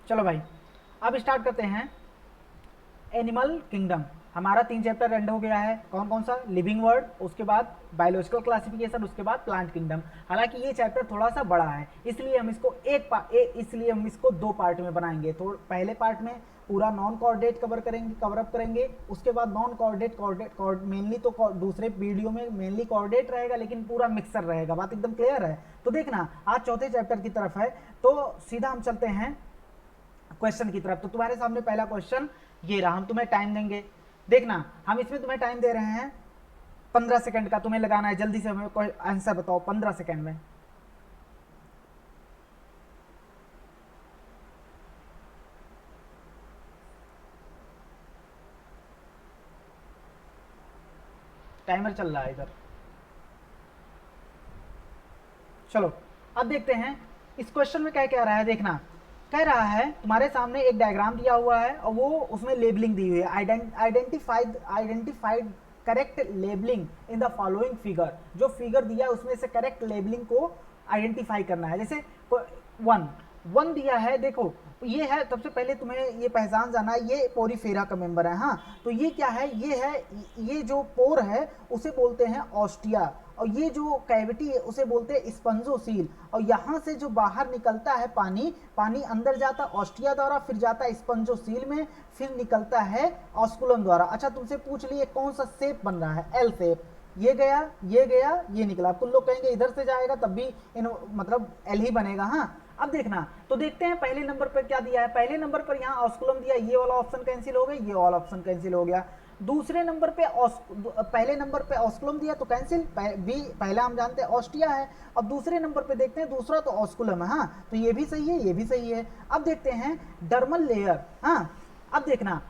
चलो भाई, अब स्टार्ट करते हैं एनिमल किंगडम। हमारा 3 चैप्टर एंड हो गया है। कौन कौन सा? लिविंग वर्ल्ड, उसके बाद बायोलॉजिकल क्लासिफिकेशन, उसके बाद प्लांट किंगडम। हालांकि ये चैप्टर थोड़ा सा बड़ा है, इसलिए हम इसको इसलिए हम इसको 2 पार्ट में बनाएंगे। तो पहले पार्ट में पूरा नॉन कोऑर्डिनेट कवर अप करेंगे। उसके बाद नॉन कोऑर्डिनेट मेनली तो दूसरे वीडियो में मेनली कोऑर्डिनेट रहेगा, लेकिन पूरा मिक्सर रहेगा। बात एकदम क्लियर है? तो देखना, आज चौथे चैप्टर की तरफ है, तो सीधा हम चलते हैं क्वेश्चन की तरफ। तो तुम्हारे सामने पहला क्वेश्चन ये रहा। हम तुम्हें टाइम देंगे, देखना हम इसमें तुम्हें टाइम दे रहे हैं 15 सेकंड का। तुम्हें लगाना है, जल्दी से हमें कोई आंसर बताओ 15 सेकंड में। टाइमर चल रहा है इधर। चलो अब देखते हैं इस क्वेश्चन में क्या कह रहा है। देखना, कह रहा है तुम्हारे सामने एक डायग्राम दिया हुआ है और वो उसमें लेबलिंग दी हुई है। Identified correct labelling in the following figure. जो फिगर दिया है उसमें से करेक्ट लेबलिंग को आइडेंटिफाई करना है। जैसे वन वन दिया है, देखो ये है, सबसे पहले तुम्हें ये पहचान जाना है, ये पोरीफेरा का मेंबर है। हाँ, तो ये क्या है? ये है, ये जो पोर है उसे बोलते हैं ऑस्टिया, और ये जो कैविटी है उसे बोलते हैं स्पंजोसील। और यहाँ से जो बाहर निकलता है पानी, पानी अंदर जाता है ऑस्टिया द्वारा, फिर जाता है स्पंजोसील में, फिर निकलता है ऑस्कुलम द्वारा। अच्छा, तुमसे पूछ लिए कौन सा शेप बन रहा है? L shape. ये गया, ये गया, ये निकला। कुछ लोग कहेंगे इधर से जाएगा तब भी मतलब एल ही बनेगा। हाँ, अब देखना, तो देखते हैं पहले नंबर पर क्या दिया है। पहले नंबर पर यहाँ ऑस्कुलम दिया, ये वाला ऑप्शन कैंसिल हो गया, ये वाला ऑप्शन कैंसिल हो गया। दूसरे नंबर पे पहले नंबर पे ऑस्कुलम दिया तो कैंसिल, बी पहला हम जानते हैं ऑस्टिया है। अब दूसरे नंबर पे देखते हैं, दूसरा तो ऑस्कुलम है। हाँ, तो ये भी सही है, ये भी सही है। अब देखते हैं डर्मल लेयर। हाँ, अब देखना,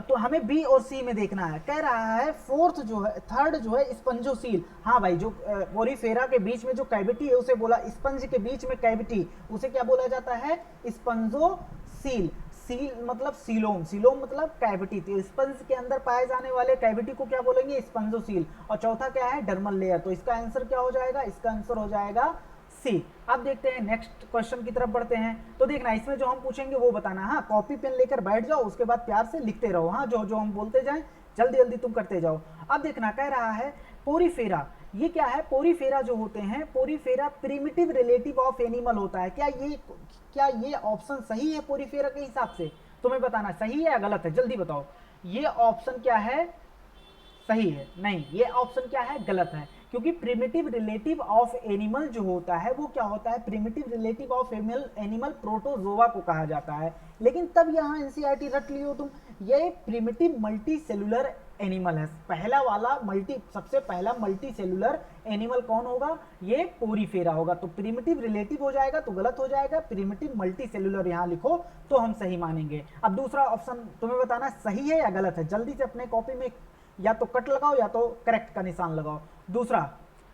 तो हमें बी और सी में देखना है। कह रहा है फोर्थ जो है, थर्ड जो है स्पंजोसील। हाँ भाई, जो पोरीफेरा के बीच में जो कैविटी है उसे बोला, स्पंज के बीच में कैविटी, उसे क्या बोला जाता है? स्पंजोसील। सील मतलब सीलोम, सीलोम मतलब कैविटी। तो स्पंज के अंदर पाए जाने वाले कैविटी को क्या बोलेंगे? स्पंजोसील। और चौथा क्या है? Dermal layer. तो इसका आंसर क्या हो जाएगा? इसका आंसर हो जाएगा सी। अब देखते हैं नेक्स्ट क्वेश्चन की तरफ बढ़ते हैं। तो देखना, इसमें जो हम पूछेंगे वो बताना। हाँ, कॉपी पेन लेकर बैठ जाओ, उसके बाद प्यार से लिखते रहो। हाँ, जो जो हम बोलते जाएं जल्दी जल्दी तुम करते जाओ। अब देखना, कह रहा है पोरीफेरा। ये क्या है? पोरीफेरा जो होते हैं, Porifera primitive relative of animal होता है। क्या ये ऑप्शन सही है पोरीफेरा के हिसाब से? तुम्हें बताना सही है या गलत है, जल्दी बताओ। ये ऑप्शन क्या है? सही है? नहीं, ये ऑप्शन क्या है? गलत है। क्योंकि प्रिमिटिव रिलेटिव ऑफ एनिमल जो होता है वो क्या होता है? Primitive relative of animal protozoa को कहा जाता है। लेकिन तब यहाँ एनसीईआरटी रट लियो तुम, ये प्रिमिटिव मल्टी सेलुलर एनिमल है। पहला वाला सबसे पहला मल्टी सेलुलर एनिमल कौन होगा? ये पोरीफेरा होगा। तो प्रिमिटिव रिलेटिव हो जाएगा तो गलत हो जाएगा, प्रिमिटिव मल्टी सेलुलर यहाँ लिखो तो हम सही मानेंगे। अब दूसरा ऑप्शन तुम्हें बताना सही है या गलत है। जल्दी से अपने कॉपी में या तो कट लगाओ या तो करेक्ट का निशान लगाओ। दूसरा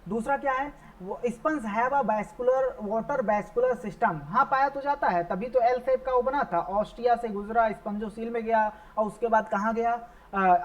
दूसरा क्या है? वो sponge have a vascular water vascular system. हाँ, पाया तो जाता है, तभी तो एल शेप का वो बना था। ऑस्टिया से गुजरा, स्पंजोसील में गया और उसके बाद कहाँ गया?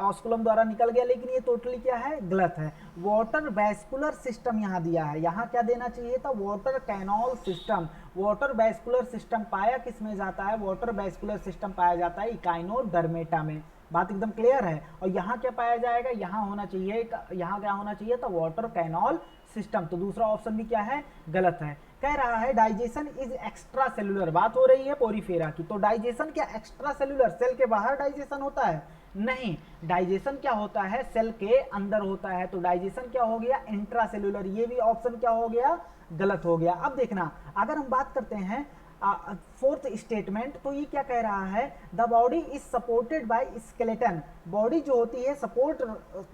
ऑस्कुलम द्वारा निकल गया। लेकिन ये टोटली क्या है? गलत है। वाटर वैस्कुलर सिस्टम यहाँ दिया है, यहाँ क्या देना चाहिए था? Water canal system. Water vascular system पाया किस में जाता है? वाटर वैस्कुलर सिस्टम पाया जाता है इकाइनोडर्मेटा में। बात एकदम क्लियर है। और यहाँ क्या पाया जाएगा? यहाँ होना चाहिए, यहाँ क्या होना चाहिए था? Water canal system. तो दूसरा ऑप्शन भी क्या है? गलत है। कह रहा है डाइजेशन इज एक्स्ट्रा सेलुलर। बात हो रही है पोरीफेरा की, तो डाइजेशन क्या एक्स्ट्रा सेलुलर? सेल के बाहर डाइजेशन होता है? नहीं, डाइजेशन क्या होता है? सेल के अंदर होता है। तो डाइजेशन क्या हो गया? Intra cellular. ये भी ऑप्शन क्या हो गया? गलत हो गया। अब देखना, अगर हम बात करते हैं फोर्थ स्टेटमेंट, तो ये क्या कह रहा है? The body is supported by skeleton. Body जो होती है सपोर्ट,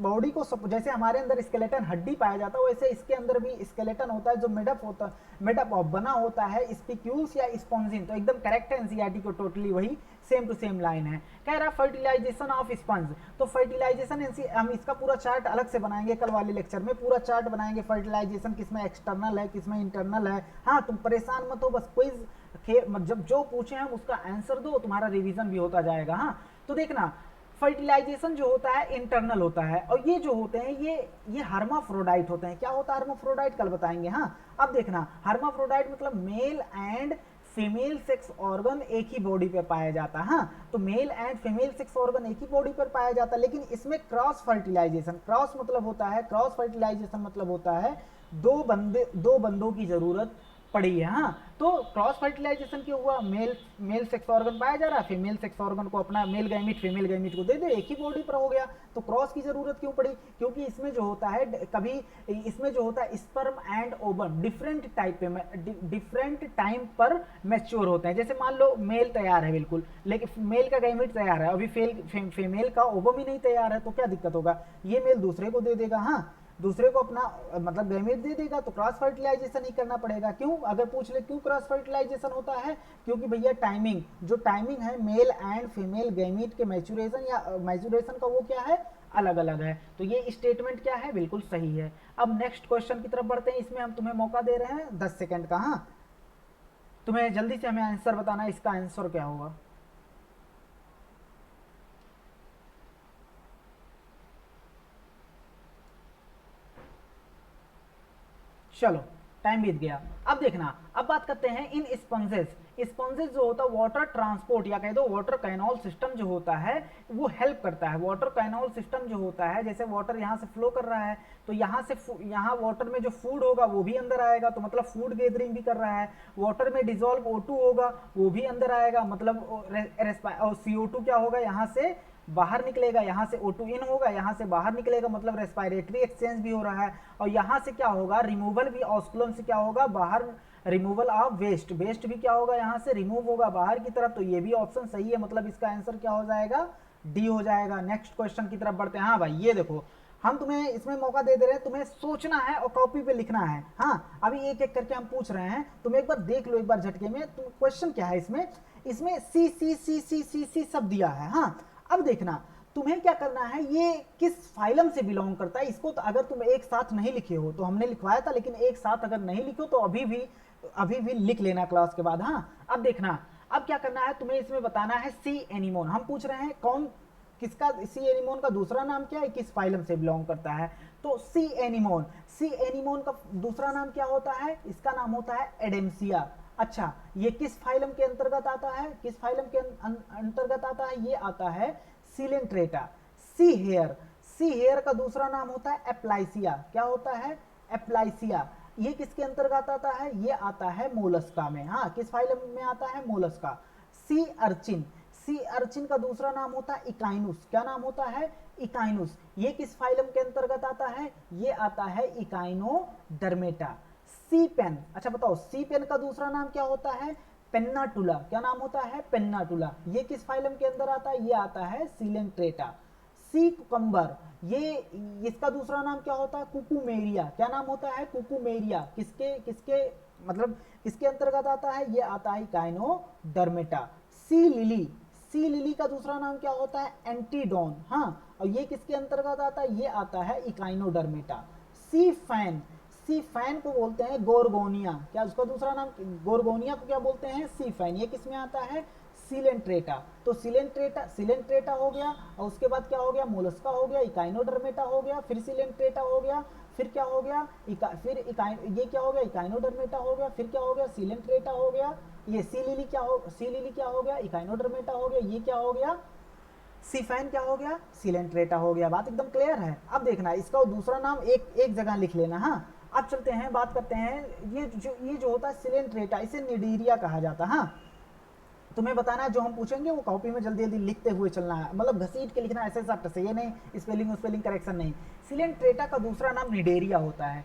बॉडी को जैसे हमारे अंदर स्केलेटन हड्डी पाया जाता है, वैसे इसके अंदर भी स्केलेटन होता है जो मेडअप ऑफ बना होता है स्पिक्यूल्स या स्पॉन्जिन। तो एकदम करेक्ट है, एनसीईआरटी को टोटली वही सेम टू सेम लाइन है। कह रहा है फर्टिलाइजेशन ऑफ स्पंज। तो फर्टिलाइजेशन हम इसका पूरा चार्ट अलग से बनाएंगे, कल वाले लेक्चर में पूरा चार्ट बनाएंगे फर्टिलाइजेशन किसमें एक्सटर्नल है किसमें इंटरनल है। हाँ, तुम परेशान मत हो, बस क्विज जब जो पूछे हम उसका आंसर दो, तुम्हारा रिवीजन भी होता जाएगा। हाँ, तो देखना, फर्टिलाइजेशन जो होता है इंटरनल होता है, और ये जो होते हैं ये हर्माफ्रोडाइट होते हैं। क्या होता है हर्माफ्रोडाइट? कल बताएंगे। हाँ, अब देखना, हर्माफ्रोडाइट मतलब male and female sex organ एक ही बॉडी पर पाया जाता है। हाँ, तो male and female sex organ एक ही बॉडी पर पाया जाता है, लेकिन इसमें क्रॉस फर्टिलाइजेशन, क्रॉस मतलब होता है, क्रॉस फर्टिलाइजेशन मतलब होता है दो बंदों की जरूरत पड़ी है। हाँ, तो क्रॉस फर्टिलाइजेशन क्यों हुआ? मेल सेक्स ऑर्गन पाया जा रहा है, फीमेल सेक्स ऑर्गन को अपना मेल गैमिट फीमेल गैमिट को दे दे, एक ही बॉडी पर हो गया, तो क्रॉस की जरूरत क्यों पड़ी? क्योंकि इसमें जो होता है कभी इसमें जो होता है sperm and ovum different type पे डिफरेंट टाइम पर मैच्योर होते हैं। जैसे मान लो मेल तैयार है बिल्कुल, लेकिन मेल का गैमिट तैयार है, अभी फीमेल का ओवम ही नहीं तैयार है, तो क्या दिक्कत होगा? ये मेल दूसरे को दे देगा, हाँ, दूसरे को अपना मतलब गैमेट दे देगा, तो क्रॉस फर्टिलाइजेशन ही करना पड़ेगा। क्यों? अगर पूछ ले क्यों क्रॉस फर्टिलाइजेशन होता है, क्योंकि भैया टाइमिंग, जो टाइमिंग है मेल एंड फीमेल गैमेट के मैच्योरेशन या मैच्योरेशन का, वो क्या है? अलग अलग है। तो ये स्टेटमेंट क्या है? बिल्कुल सही है। अब नेक्स्ट क्वेश्चन की तरफ बढ़ते हैं। इसमें हम तुम्हें मौका दे रहे हैं 10 सेकंड का। हाँ, तुम्हें जल्दी से हमें आंसर बताना है, इसका आंसर क्या होगा। चलो, टाइम बीत गया। अब देखना, अब बात करते हैं इन स्पंजेस। स्पंजेस जो होता है वाटर ट्रांसपोर्ट या कह दो वाटर कैनॉल सिस्टम जो होता है, वो हेल्प करता है। वाटर कैनॉल सिस्टम जो होता है, जैसे वाटर यहाँ से फ्लो कर रहा है, तो यहाँ से यहाँ वाटर में जो फूड होगा वो भी अंदर आएगा, तो मतलब फूड गैदरिंग भी कर रहा है। वाटर में डिजोल्व O2 होगा, वो भी अंदर आएगा, मतलब CO2 क्या होगा, यहाँ से बाहर निकलेगा, यहाँ से O2 इन होगा, यहाँ से बाहर निकलेगा, मतलब रेस्पिरेटरी एक्सचेंज भी हो रहा है। और यहाँ से क्या होगा, रिमूवल भी, ऑस्कुलम से क्या होगा, बाहर रिमूवल ऑफ वेस्ट, वेस्ट भी क्या होगा, यहाँ से रिमूव होगा बाहर की तरफ। तो ये भी ऑप्शन सही है, मतलब इसका आंसर क्या हो जाएगा? डी हो जाएगा। नेक्स्ट क्वेश्चन की तरफ बढ़ते हैं। हाँ भाई, ये देखो, हम तुम्हें इसमें मौका दे रहे हैं, तुम्हें सोचना है और कॉपी पे लिखना है। हाँ, अभी एक एक करके हम पूछ रहे हैं, तुम एक बार देख लो, एक बार झटके में। तुम क्वेश्चन क्या है इसमें? इसमें सी सी सी सी सी सी सब दिया है। हाँ, अब देखना, तुम्हें क्या करना है, ये किस फाइलम से बिलोंग करता है, इसको तो अगर तुम एक साथ नहीं लिखे हो, तो हमने लिखवाया था, लेकिन एक साथ अगर नहीं लिखो तो अभी भी लिख लेना क्लास के बाद। हाँ, अब देखना, अब क्या करना है, तुम्हें इसमें बताना है सी एनिमोन। हम पूछ रहे हैं कौन, किसका, सी एनिमोन का दूसरा नाम क्या है, किस फाइलम से बिलोंग करता है। तो सी एनिमोन, सी एनिमोन का दूसरा नाम क्या होता है? इसका नाम होता है एडेम्सिया। अच्छा, ये किस फाइलम के अंतर्गत आता है? किस फाइलम के अंतर्गत आता है? ये आता है Coelenterata. See here, see here का दूसरा नाम होता है एप्लाइसिया। क्या होता है? एप्लाइसिया। ये किसके अंतर्गत आता है? ये आता है मोलस्का में। हाँ, किस फाइलम में आता है? Mollusca. Sea urchin, sea urchin का दूसरा नाम होता है इकाइनुस। क्या नाम होता है? इकाइनुस। ये किस फाइलम के अंतर्गत आता है? ये आता है इकाइनोडर्मेटा। सी पेन, अच्छा बताओ, सी पेन का दूसरा नाम क्या होता है? पेन्नाटुला। क्या नाम होता है? पेन्नाटुला। ये किस फाइलम के अंदर आता है? ये आता है सिलेंट्रेटा। सी कुकम्बर, ये इसका दूसरा नाम क्या होता है? कुकुमेरिया। क्या नाम होता है? कुकुमेरिया। किसके किसके मतलब किसके अंतर्गत आता है? ये आता है काइनोडर्मेटा। सी लिली, सी लिली का दूसरा नाम क्या होता है? एंटीडोन। हाँ, और ये किसके अंतर्गत आता है? ये आता है इकाइनोडर्मेटा। सी फैन, सी फैन को बोलते हैं गोरगोनिया। क्या उसका दूसरा नाम? गोरगोनिया को क्या बोलते हैं? सी फैन। ये किसमें आता है? सिलेंट्रेटा। तो सिलेंट्रेटा, सिलेंट्रेटा हो गया, और उसके बाद क्या हो गया? मोलस्का हो गया, इकाइनोडर्मेटा हो गया, फिर सिलेंट्रेटा हो गया, फिर क्या हो गया? ये क्या हो गया? इकाइनोडर्मेटा हो गया, फिर क्या हो गया? सिलेंट्रेटा हो गया। ये सी लिली क्या हो गया? इकाइनोडर्मेटा हो गया। ये क्या हो गया? सीफैन क्या हो गया? सिलेंट्रेटा हो गया। बात एकदम क्लियर है। अब देखना, इसका दूसरा नाम एक एक जगह लिख लेना। हाँ, अब चलते हैं, बात करते हैं, ये जो होता है सिलेंट्रेटा, इसे निडीरिया कहा जाता है। हाँ, तुम्हें बताना है, जो हम पूछेंगे वो कॉपी में जल्दी जल्दी लिखते हुए चलना है, मतलब घसीट के लिखना, ऐसे सब से, ये नहीं स्पेलिंग करेक्शन नहीं। सिलेंट्रेटा का दूसरा नाम निडेरिया होता है।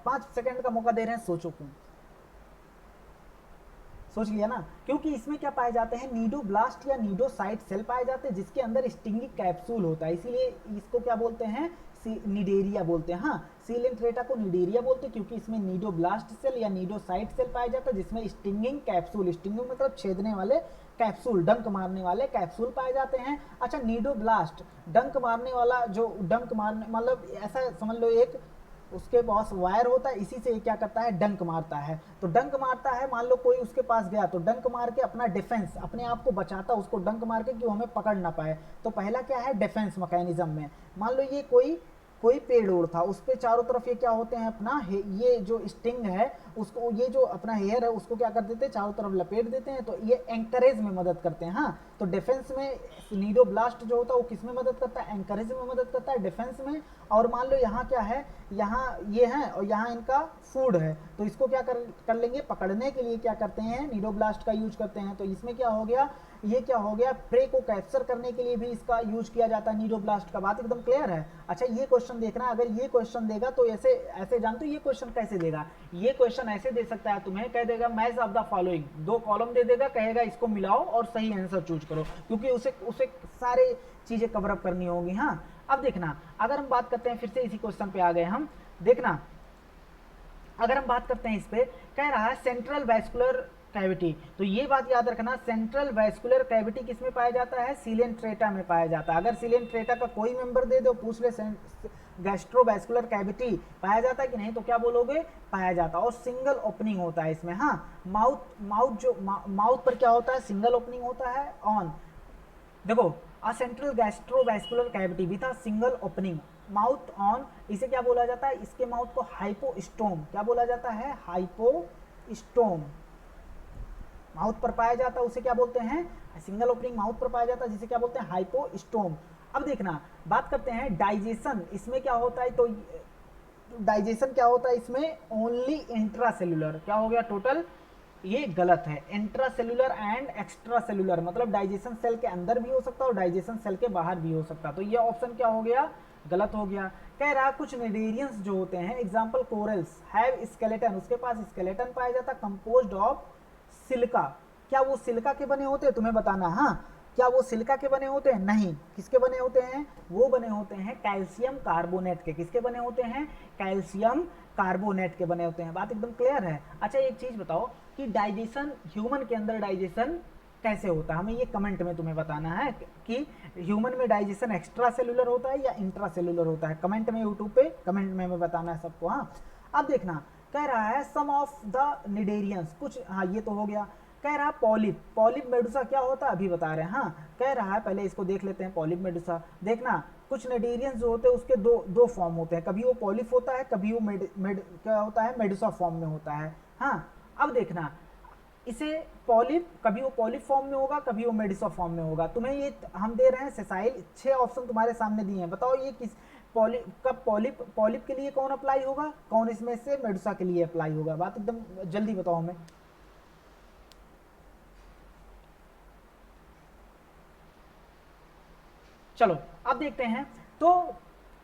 5 सेकंड का मौका दे रहे हैं, सोचो क्यों। सोच लिया ना? क्योंकि इसमें क्या पाए जाते हैं? नीडोब्लास्ट या नीडोसाइट सेल पाए जाते हैं, जिसके अंदर स्टिंगी कैप्सूल होता है, इसीलिए इसको क्या बोलते हैं? निडेरिया बोलते हैं। हाँ, सिलेंट्रेटा को निडेरिया बोलते हैं, क्योंकि इसमें नीडोब्लास्ट सेल या नीडोसाइट सेल पाया जाता है, जिसमें स्टिंगिंग कैप्सूल, स्टिंगिंग मतलब छेदने वाले कैप्सूल, डंक मारने वाले कैप्सूल पाए जाते हैं। अच्छा, नीडोब्लास्ट डंक मारने वाला, जो डंक मारने मतलब ऐसा समझ लो, एक उसके पास वायर होता है, इसी से ये क्या करता है? डंक मारता है। तो डंक मारता है, मान लो कोई उसके पास गया, तो डंक मार के अपना डिफेंस, अपने आप को बचाता है, उसको डंक मार के कि वो हमें पकड़ ना पाए। तो पहला क्या है? डिफेंस मैकेनिज्म में, मान लो ये कोई पेड़ ओड़ था, उस पे चारों तरफ ये क्या होते हैं? अपना ये जो स्टिंग है, उसको, ये जो अपना हेयर है उसको क्या कर देते हैं, चारों तरफ लपेट देते हैं, तो ये एंकरेज में मदद करते हैं। हाँ, तो डिफेंस में नीडोब्लास्ट जो होता है वो किस में मदद करता है, एंकरेज में मदद करता है, डिफेंस में। और मान लो यहाँ क्या है, यहाँ ये है और यहाँ इनका फूड है, तो इसको क्या कर लेंगे, पकड़ने के लिए क्या करते हैं, नीडोब्लास्ट का यूज करते हैं। तो इसमें क्या हो गया, ये क्या हो गया, प्रे को कैप्चर करने के लिए भी इसका यूज किया जाता है नीडोब्लास्ट का। बात एकदम क्लियर है। अच्छा, ये क्वेश्चन देखना, अगर ये क्वेश्चन देगा तो ऐसे ऐसे जानते हो ये क्वेश्चन कैसे देगा, ये क्वेश्चन ऐसे दे सकता है तुम्हें, कह देगा match of the following, 2 column दे देगा, कहेगा इसको मिलाओ और सही आंसर चूज करो, क्योंकि उसे उसे सारे चीजें कवर अप करनी होगी। हाँ, अब देखना, अगर हम बात करते हैं, फिर से इसी क्वेश्चन पे आ गए हम, देखना अगर हम बात करते हैं इस पे, कह रहा है सेंट्रल वैस्कुलर कैविटी, तो ये बात याद रखना, सेंट्रल वैस्कुलर कैविटी किस में पाया जाता है, सीलेंट्रेटा में पाया जाता है। अगर सीलेंट्रेटा का कोई मेंबर दे दो, पूछ ले गैस्ट्रोवैस्कुलर कैविटी पाया जाता है कि नहीं, तो क्या बोलोगे, पाया जाता है, और सिंगल ओपनिंग होता है इसमें। हाँ, माउथ पर क्या होता है, सिंगल ओपनिंग होता है ऑन, देखो, a central gastrovascular cavity with a single opening mouth on, इसे क्या बोला जाता है, इसके माउथ को हाइपोस्टोम, क्या बोला जाता है, हाइपोस्टोम, माउथ पर पाया जाता है उसे क्या बोलते हैं, सिंगल ओपनिंग माउथ पर पाया जाता है जिसे क्या बोलते हैं, हाइपोस्टोम। अब देखना, बात करते हैं डाइजेशन, इसमें क्या होता है, तो डाइजेशन क्या होता है इसमें, ओनली इंट्रासेल्युलर, क्या हो गया टोटल, ये गलत है, इंट्रासेल्युलर एंड एक्स्ट्रा सेल्युलर, मतलब डाइजेशन सेल के अंदर भी हो सकता है और डाइजेशन सेल के बाहर भी हो सकता है, तो ये ऑप्शन क्या हो गया, गलत हो गया। कह रहा कुछ नेडेरियंस जो होते हैं, एग्जांपल कोरल्स हैव स्केलेटन, उसके पास स्केलेटन पाया जाता है, कंपोज्ड ऑफ सिलिका, क्या वो सिलिका के बने होते हैं, तुम्हें बताना। हाँ, क्या वो सिलिका के बने होते हैं, नहीं, किसके बने होते हैं, वो बने होते हैं कैल्शियम कार्बोनेट के, किसके बने होते हैं, कैल्शियम कार्बोनेट के बने होते हैं। बात एकदम क्लियर है। अच्छा, एक चीज बताओ कि डाइजेशन, ह्यूमन के अंदर डाइजेशन कैसे होता है, हमें ये कमेंट में तुम्हें बताना है कि ह्यूमन में डाइजेशन एक्स्ट्रा सेलुलर होता है या इंट्रा सेलुलर होता है, कमेंट में, यूट्यूब पे कमेंट में बताना है सबको। हाँ, अब देखना, कह रहा है सम ऑफ द निडेरियंस, कुछ, हाँ ये तो हो गया। कह रहा है पॉलिप, पॉलिप मेडुसा क्या होता है, अभी बता रहे हैं। हाँ, कह रहा है, पहले इसको देख लेते हैं, पॉलिप मेडुसा, देखना कुछ नेडेरियंस जो होते हैं उसके दो फॉर्म होते हैं, कभी वो पॉलिप होता है, कभी वो क्या होता है, मेडुसा फॉर्म में होता है। हाँ, अब देखना, इसे पॉलिप, कभी वो पॉलिप फॉर्म में होगा, कभी वो मेडुसा फॉर्म में होगा। तुम्हें ये हम दे रहे हैं सेसाइल, 6 ऑप्शन तुम्हारे सामने दिए हैं, बताओ ये किस पॉलिप के लिए कौन अप्लाई होगा, कौन इसमें से मेडुसा के लिए अप्लाई होगा, बात एकदम जल्दी बताओ हमें। चलो अब देखते हैं, तो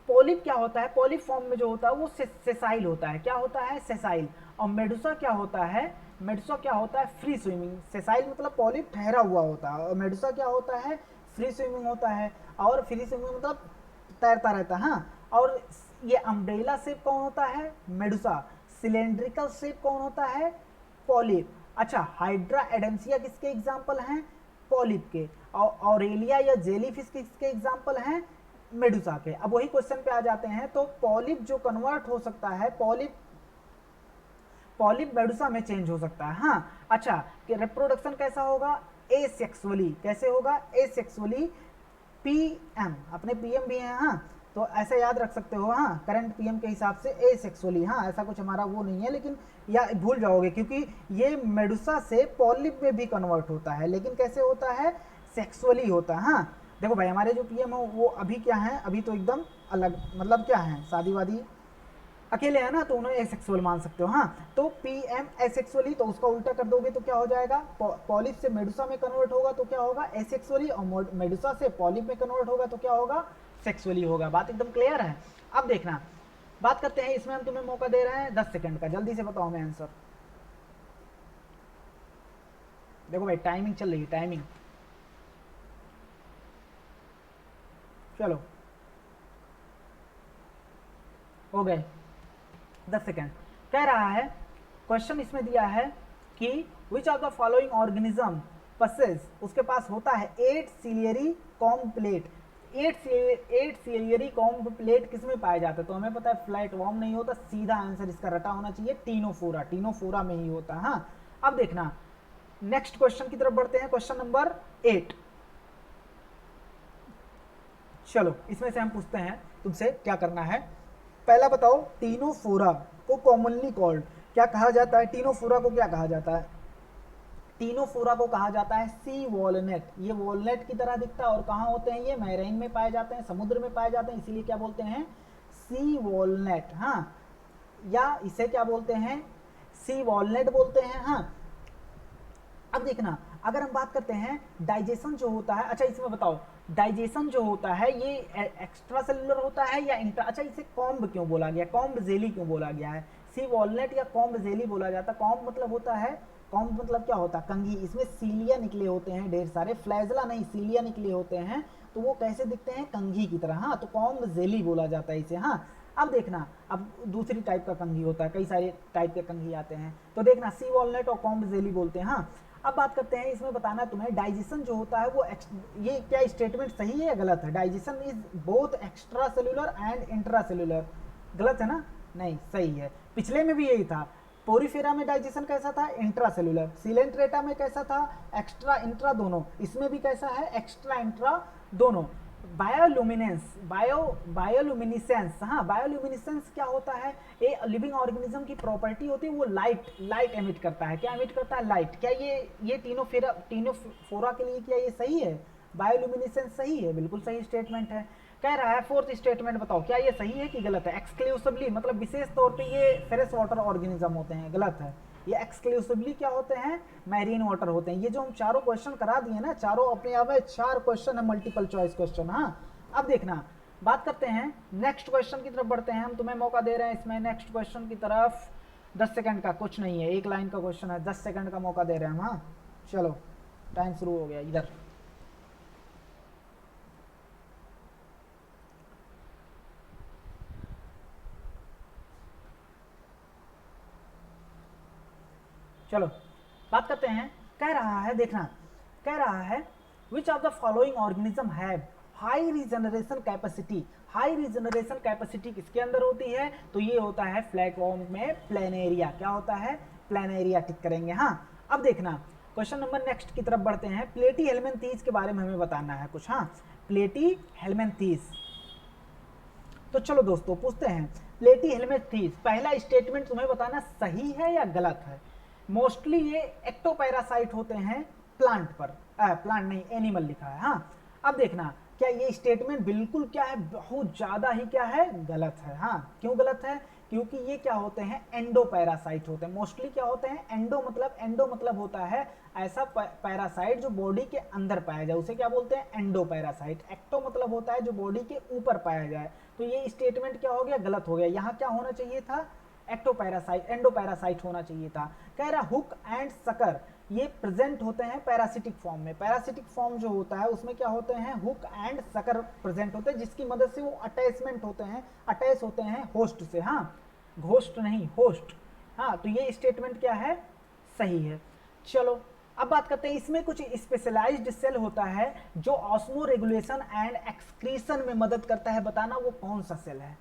पॉलिप क्या होता है, पॉलिप फॉर्म में जो होता है वो सेसाइल होता है, क्या होता है, सेसाइल। और मेडुसा क्या होता है, मेडुसा क्या होता है, फ्री स्विमिंग। सेसाइल मतलब पॉलिप ठहरा हुआ होता है, और मेडुसा क्या होता है, फ्री स्विमिंग होता है। और फ्री स्विमिंग मतलब तैरता रहता है। हाँ, और ये अम्ब्रेला शेप कौन होता है, मेडुसा। सिलेंड्रिकल शेप कौन होता है, पॉलिप। अच्छा, हाइड्रा एडेंसिया किसके एग्जाम्पल हैं, पॉलिप के। और ऑरेलिया या जेलीफिश किसके एग्जाम्पल हैं, मेडुसा के। अब वही क्वेश्चन पे आ जाते हैं, तो पॉलिप जो कन्वर्ट हो सकता है, पॉलिप मेडुसा में चेंज हो सकता है। हाँ, अच्छा, कि रिप्रोडक्शन कैसा होगा, एसेक्सुअली, कैसे होगा, एसेक्सुअली। पीएम, अपने पीएम भी हैं। हाँ, तो ऐसा याद रख सकते हो। हाँ, करंट पीएम के हिसाब से एसेक्सुअली। हाँ, ऐसा कुछ हमारा वो नहीं है, लेकिन या भूल जाओगे, क्योंकि ये मेडुसा से पॉलिप में भी कन्वर्ट होता है, लेकिन कैसे होता है, सेक्सुअली होता है। हाँ, देखो भाई, हमारे जो पीएम है वो अभी क्या है, अभी तो एकदम अलग, मतलब क्या है, शादी वादी अकेले है ना, तो उन्हें एसेक्सुअल मान सकते हो। हाँ, तो पीएम एसेक्सुअली, तो उसका उल्टा कर दोगे तो क्या हो जाएगा, पॉलिप से मेडुसा में कन्वर्ट होगा तो क्या होगा, एसेक्सुअली। और मेडुसा से पॉलिप में कन्वर्ट होगा तो क्या होगा, सेक्सुअली होगा। बात एकदम क्लियर है। अब देखना, बात करते हैं, इसमें हम तुम्हें मौका दे रहे हैं 10 सेकंड का, जल्दी से बताओ हमें आंसर। देखो भाई, टाइमिंग चल रही है, टाइमिंग। चलो, हो गए 10 सेकेंड। कह रहा है, क्वेश्चन इसमें दिया है कि which of the following organism possess, उसके पास होता है 8 ciliary comb plate. 8 ciliary comb plate किस में पाया जाता है, तो हमें पता है फ्लैट वॉर्म नहीं होता, सीधा आंसर इसका रटा होना चाहिए, टीनोफोरा, टीनोफोरा में ही होता है। हाँ, अब देखना, नेक्स्ट क्वेश्चन की तरफ बढ़ते हैं, क्वेश्चन नंबर 8। चलो, इसमें से हम पूछते हैं तुमसे, क्या करना है, पहला बताओ, टीनोफोरा को कॉमनली कॉल्ड, क्या कहा जाता है, टीनोफोरा को क्या कहा जाता है, टीनोफोरा को कहा जाता है सी वॉलनट। ये वॉलनट की तरह दिखता है और कहाँ होते हैं, ये मैरीन में पाए जाते हैं, समुद्र में पाए जाते हैं, इसीलिए क्या बोलते हैं, सी वॉलनट। हाँ, या इसे क्या बोलते हैं, सी वॉलनट बोलते हैं। हाँ, अब देखना, अगर हम बात करते हैं डाइजेशन जो होता है, अच्छा इसमें बताओ डाइजेशन जो होता है ये एक्स्ट्रा सेलुलर होता है या इंट्रा, अच्छा इसे कॉम्ब क्यों बोला गया, कॉम्ब जेली क्यों बोला गया है, सी वॉलनट या कॉम्ब जेली बोला जाता है। कॉम्ब मतलब होता है, कॉम्ब मतलब क्या होता है, कंघी, इसमें सीलिया निकले होते हैं ढेर सारे, फ्लैजला नहीं, सीलिया निकले होते हैं, तो वो कैसे दिखते हैं, कंघी की तरह। हाँ, तो कॉम्ब जेली बोला जाता है इसे। हाँ, अब देखना, अब दूसरी टाइप का कंघी होता है, कई सारे टाइप के कंघी आते हैं, तो देखना सी वॉलनट और कॉम्ब जेली बोलते हैं। हाँ, अब बात करते हैं, इसमें बताना तुम्हें डाइजेशन जो होता है वो ये क्या स्टेटमेंट सही है या गलत है, digestion is both extra cellular and intra cellular, गलत है ना, नहीं सही है। पिछले में भी यही था, पोरीफेरा में डाइजेशन कैसा था, इंट्रा सेलुलर, सिलेंट्रेटा में कैसा था, एक्स्ट्रा इंट्रा दोनों, इसमें भी कैसा है, एक्स्ट्रा इंट्रा दोनों। बायोलुमिनेंस, बायोलुमिनिसेंस, हाँ बायोलुमिनिसेंस क्या होता है, ये लिविंग ऑर्गेनिज्म की प्रॉपर्टी होती है, वो लाइट एमिट करता है, क्या एमिट करता है, लाइट। क्या ये टीनोफोरा के लिए क्या ये सही है, बायोलुमिनिसेंस सही है, बिल्कुल सही स्टेटमेंट है। कह रहा है फोर्थ स्टेटमेंट बताओ क्या ये सही है कि गलत है, एक्सक्लूसिवली मतलब विशेष तौर पे ये फ्रेश वाटर ऑर्गेनिज्म होते हैं, गलत है। ये एक्सक्लूसिवली क्या होते हैं, मैरीन वाटर होते हैं। ये जो हम चारों क्वेश्चन करा दिए ना, चारों अपने आप में 4 क्वेश्चन है, मल्टीपल चॉइस क्वेश्चन। हाँ, अब देखना, बात करते हैं नेक्स्ट क्वेश्चन की तरफ बढ़ते हैं, हम तुम्हें मौका दे रहे हैं इसमें नेक्स्ट क्वेश्चन की तरफ। 10 सेकंड का, कुछ नहीं है, एक लाइन का क्वेश्चन है, 10 सेकंड का मौका दे रहे हैं हम। हाँ चलो, टाइम शुरू हो गया इधर। चलो बात करते हैं, कह रहा है देखना, कह रहा है which of the following organism have high regeneration capacity. High regeneration capacity किसके अंदर होती है, तो ये होता है फ्लैटवर्म में प्लेनेरिया। क्या होता है, प्लेनेरिया, टिक करेंगे। हाँ, अब देखना क्वेश्चन नंबर नेक्स्ट की तरफ बढ़ते हैं, प्लेटी हेलमिंथीज के बारे में हमें बताना है कुछ। हाँ, प्लेटी हेलमिंथीज, तो चलो दोस्तों पूछते हैं, प्लेटी हेलमिंथीज पहला स्टेटमेंट तुम्हें बताना सही है या गलत है। मोस्टली ये एक्टोपैरासाइट होते हैं प्लांट पर, प्लांट नहीं एनिमल लिखा है। हाँ, अब देखना, क्या ये स्टेटमेंट बिल्कुल क्या है, बहुत ज्यादा ही क्या है, गलत है। हाँ, क्यों गलत है, क्योंकि ये क्या होते हैं, एंडोपैरासाइट होते हैं। मोस्टली क्या होते हैं, एंडो मतलब होता है ऐसा पैरासाइट जो बॉडी के अंदर पाया जाए, उसे क्या बोलते हैं, एंडोपैरासाइट। एक्टो मतलब होता है जो बॉडी के ऊपर पाया जाए। तो ये स्टेटमेंट क्या हो गया, गलत हो गया। यहाँ क्या होना चाहिए था, एक्टोपैरासाइट, एंडोपैरासाइट होना चाहिए था। कह रहा हुक एंड सकर ये प्रेजेंट होते हैं पैरासिटिक फॉर्म में। पैरासिटिक फॉर्म जो होता है उसमें क्या होते हैं, हुक एंड सकर प्रेजेंट होते हैं, जिसकी मदद से वो अटैचमेंट होते हैं, अटैच होते हैं होस्ट से। हाँ, घोस्ट नहीं, होस्ट। हाँ, तो ये स्टेटमेंट क्या है, सही है। चलो अब बात करते हैं, इसमें कुछ स्पेशलाइज्ड सेल होता है जो ऑस्मो रेगुलेशन एंड एक्सक्रीशन में मदद करता है, बताना वो कौन सा सेल है,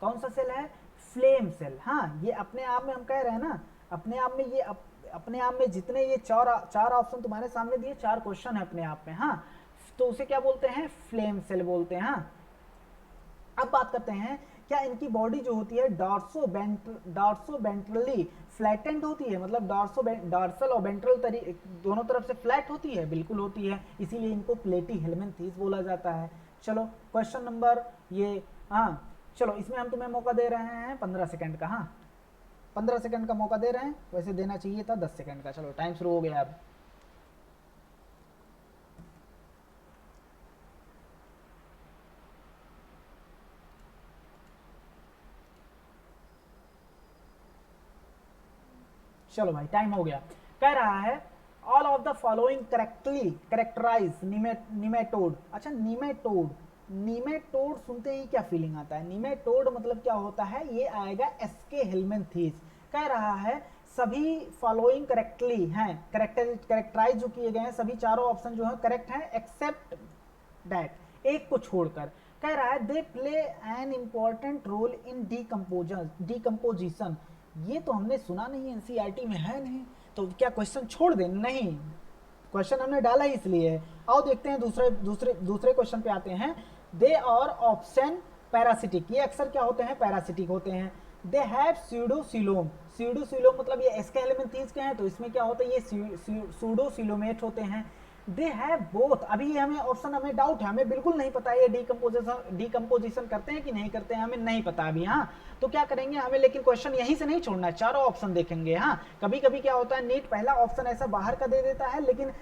कौन सा सेल है, फ्लेम सेल। हाँ, ये अपने आप में हम कह रहे हैं ना, अपने आप में ये अपने आप में जितने ये चार ऑप्शन तुम्हारे सामने दिए, 4 क्वेश्चन है अपने आप में। हाँ, तो उसे क्या बोलते हैं, फ्लेम सेल बोलते हैं। हाँ, अब बात करते हैं, क्या इनकी बॉडी जो होती है डॉर्सोवेंट्रली फ्लैटेंड होती है, मतलब डॉर्सल और वेंट्रल दोनों तरफ से फ्लैट होती है, बिल्कुल होती है, इसीलिए इनको प्लेटी हेलमिंथीज बोला जाता है। चलो क्वेश्चन नंबर ये, हाँ चलो इसमें हम तुम्हें मौका दे रहे हैं 15 सेकंड का। हाँ, 15 सेकंड का मौका दे रहे हैं, वैसे देना चाहिए था 10 सेकंड का। चलो टाइम शुरू हो गया अब। चलो भाई टाइम हो गया। कह रहा है all of the following correctly characterise nematode. अच्छा, निमेटोड सुनते ही क्या फीलिंग आता है, निमेटोड मतलब क्या होता है, ये आएगा एसके हेलमिंथीज। कह रहा है सभी फॉलोइंग करेक्टली हैं, कैरेक्टराइज जो किए गए हैं, सभी चारों ऑप्शन जो है करेक्ट हैं एक्सेप्ट दैट, एक को छोड़कर। कह रहा है they play an important role in decomposition. ये तो हमने सुना नहीं, एनसीईआरटी में है नहीं, तो क्या क्वेश्चन छोड़ दें, नहीं, क्वेश्चन हमने डाला ही इसलिए। आओ देखते हैं दूसरे क्वेश्चन पे आते हैं। दे और ऑप्शन पैरासिटिक, ये अक्सर क्या होते हैं, पैरासिटिक होते हैं। They have स्यूडोसिलोम। स्यूडोसिलोम मतलब ये एस्केलेमेंथीज के हैं, तो इसमें क्या होता है, ये सूडोसिलोमेट होते हैं। दे हैव बोथ, अभी ये हमें ऑप्शन, हमें डाउट है, हमें बिल्कुल नहीं पता ये डीकम्पोजिशन करते हैं कि नहीं करते हैं, हमें नहीं पता अभी। हाँ, तो क्या करेंगे हमें, लेकिन क्वेश्चन यहीं से नहीं छोड़ना है, चारों ऑप्शन देखेंगे। हाँ, कभी कभी क्या होता है, नीट पहला ऑप्शन ऐसा बाहर का दे देता है, लेकिन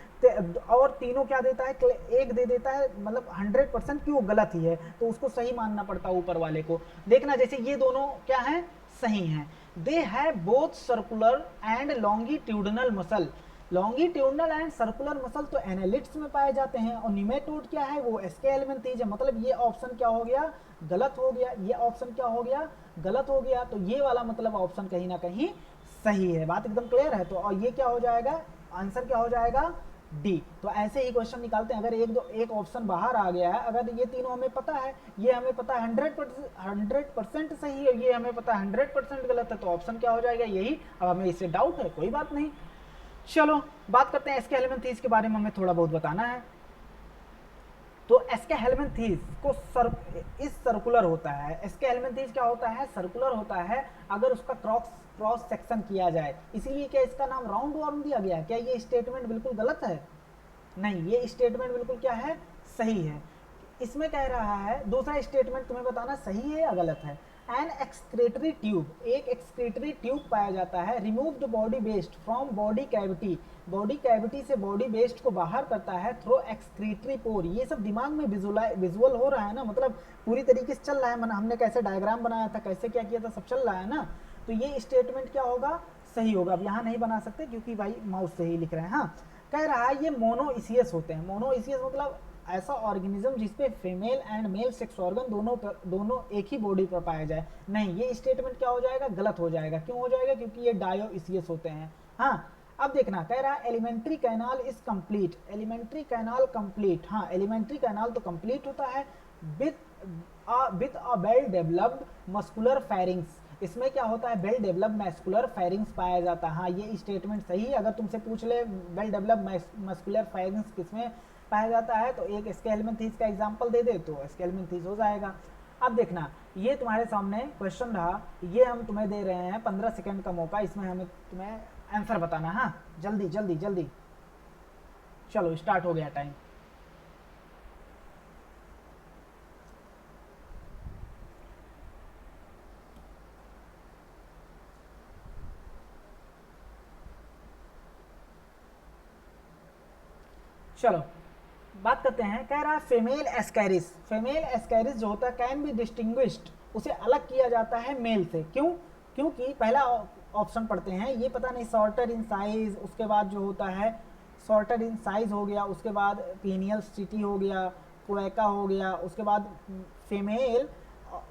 और तीनों क्या देता है, एक दे देता है, मतलब 100% कि वो गलत ही है, तो उसको सही मानना पड़ता है ऊपर वाले को। देखना, जैसे ये दोनों क्या है, सही हैं। They have both circular and longitudinal muscle. Longitudinal and circular muscle तो एनालिट्स में पाए जाते हैं, और निमेटोड क्या है, वो एस्केलेमेंथीज है। मतलब ये ऑप्शन क्या हो गया, गलत हो गया। ये ऑप्शन क्या हो गया, गलत हो गया। तो ये वाला मतलब ऑप्शन कहीं ना कहीं सही है। बात एकदम क्लियर है। तो और ये क्या हो जाएगा, आंसर क्या हो जाएगा, डी। तो ऐसे ही क्वेश्चन निकालते हैं। अगर एक ऑप्शन बाहर आ गया है, अगर ये तीनों हमें पता है, ये हमें पता है 100% सही है, ये हमें पता है 100% गलत है, तो ऑप्शन क्या हो जाएगा, यही। अब हमें इससे डाउट है, कोई बात नहीं। चलो बात करते हैं एस्केलेमेंथीज के बारे में, हमें थोड़ा बहुत बताना है। तो एस्केलेमेंथीज को इस सर्कुलर होता है। एस्केलेमेंथीज क्या होता है, सर्कुलर होता है अगर उसका क्रॉस सेक्शन किया जाए। इसीलिए क्या इसका नाम राउंड वॉर्म दिया गया है। क्या ये स्टेटमेंट बिल्कुल गलत है, नहीं, ये स्टेटमेंट बिल्कुल क्या है, सही है। इसमें कह रहा है, दूसरा स्टेटमेंट तुम्हें बताना सही है या गलत है। एन एक्सक्रेटरी ट्यूब, एक एक्सक्रेटरी ट्यूब पाया जाता है, remove the body waste from body cavity, body cavity से बॉडी वेस्ट को बाहर करता है थ्रो एक्सक्रीटरी पोर। ये सब दिमाग में विजुअल हो रहा है ना, मतलब पूरी तरीके से चल रहा है। हमने कैसे डायग्राम बनाया था, कैसे क्या किया था, सब चल रहा है ना। तो ये स्टेटमेंट क्या होगा, सही होगा। अब यहाँ नहीं बना सकते क्योंकि भाई माउस से ही लिख रहे हैं। हाँ, कह रहा है ये मोनोइसियस होते हैं। मोनोइसियस मतलब ऐसा ऑर्गेनिज्म जिसपे female and male sex organ दोनों एक ही बॉडी पर पाया जाए। नहीं, ये स्टेटमेंट क्या हो जाएगा, गलत हो जाएगा। क्यों हो जाएगा, क्योंकि ये डायोइसियस होते हैं। हाँ, अब देखना, कह रहा है alimentary canal is complete. Alimentary canal complete, हाँ, एलिमेंट्री कैनाल तो कंप्लीट होता है with a well developed muscular pharynx. इसमें क्या होता है, वेल डेवलप्ड मैस्कुलर फेरिंग्स पाया जाता है। हाँ, ये स्टेटमेंट सही है। अगर तुमसे पूछ ले वेल डेवलप्ड मस्कुलर फेरिंग्स किसमें पाया जाता है, तो एक एस्केलेमेंथीज का एग्जांपल दे दे तो एस्केलेमेंथीज हो जाएगा। अब देखना, ये तुम्हारे सामने क्वेश्चन रहा, ये हम तुम्हें दे रहे हैं 15 सेकंड का मौका, इसमें हमें तुम्हें आंसर बताना। हाँ, जल्दी जल्दी जल्दी, चलो स्टार्ट हो गया टाइम। चलो बात करते हैं। कह रहा है फीमेल एस्कैरिस, फीमेल एस्कैरिस जो होता है कैन बी डिस्टिंग्विश्ड, उसे अलग किया जाता है मेल से। क्यों, क्योंकि पहला ऑप्शन पढ़ते हैं, ये पता नहीं, शॉर्टर इन साइज, उसके बाद जो होता है शॉर्टर इन साइज हो गया, उसके बाद पीनियल सिटी हो गया, क्लोएका हो गया, उसके बाद फीमेल,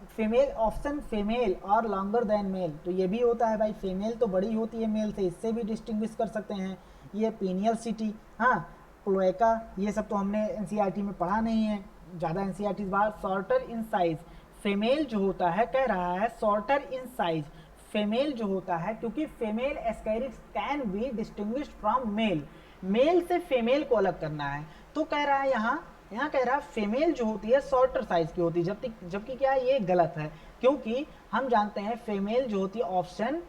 फीमेल ऑप्शन फीमेल और लॉन्गर देन मेल, तो ये भी होता है भाई। फीमेल तो बड़ी होती है मेल से, इससे भी डिस्टिंग्विश कर सकते हैं। ये पीनियल सिटी, हाँ, क्लोएका, ये सब तो हमने एनसीईआरटी में पढ़ा नहीं है ज़्यादा। एनसीईआरटी बात शॉर्टर इन साइज, फीमेल जो होता है, कह रहा है शॉर्टर इन साइज, फीमेल जो होता है, क्योंकि female ascaris can be distinguished from male, male से फीमेल को अलग करना है। तो कह रहा है यहाँ कह रहा है फीमेल जो होती है शॉर्टर साइज की होती है, जबकि क्या है, ये गलत है। क्योंकि हम जानते हैं फीमेल जो होती है ऑप्शन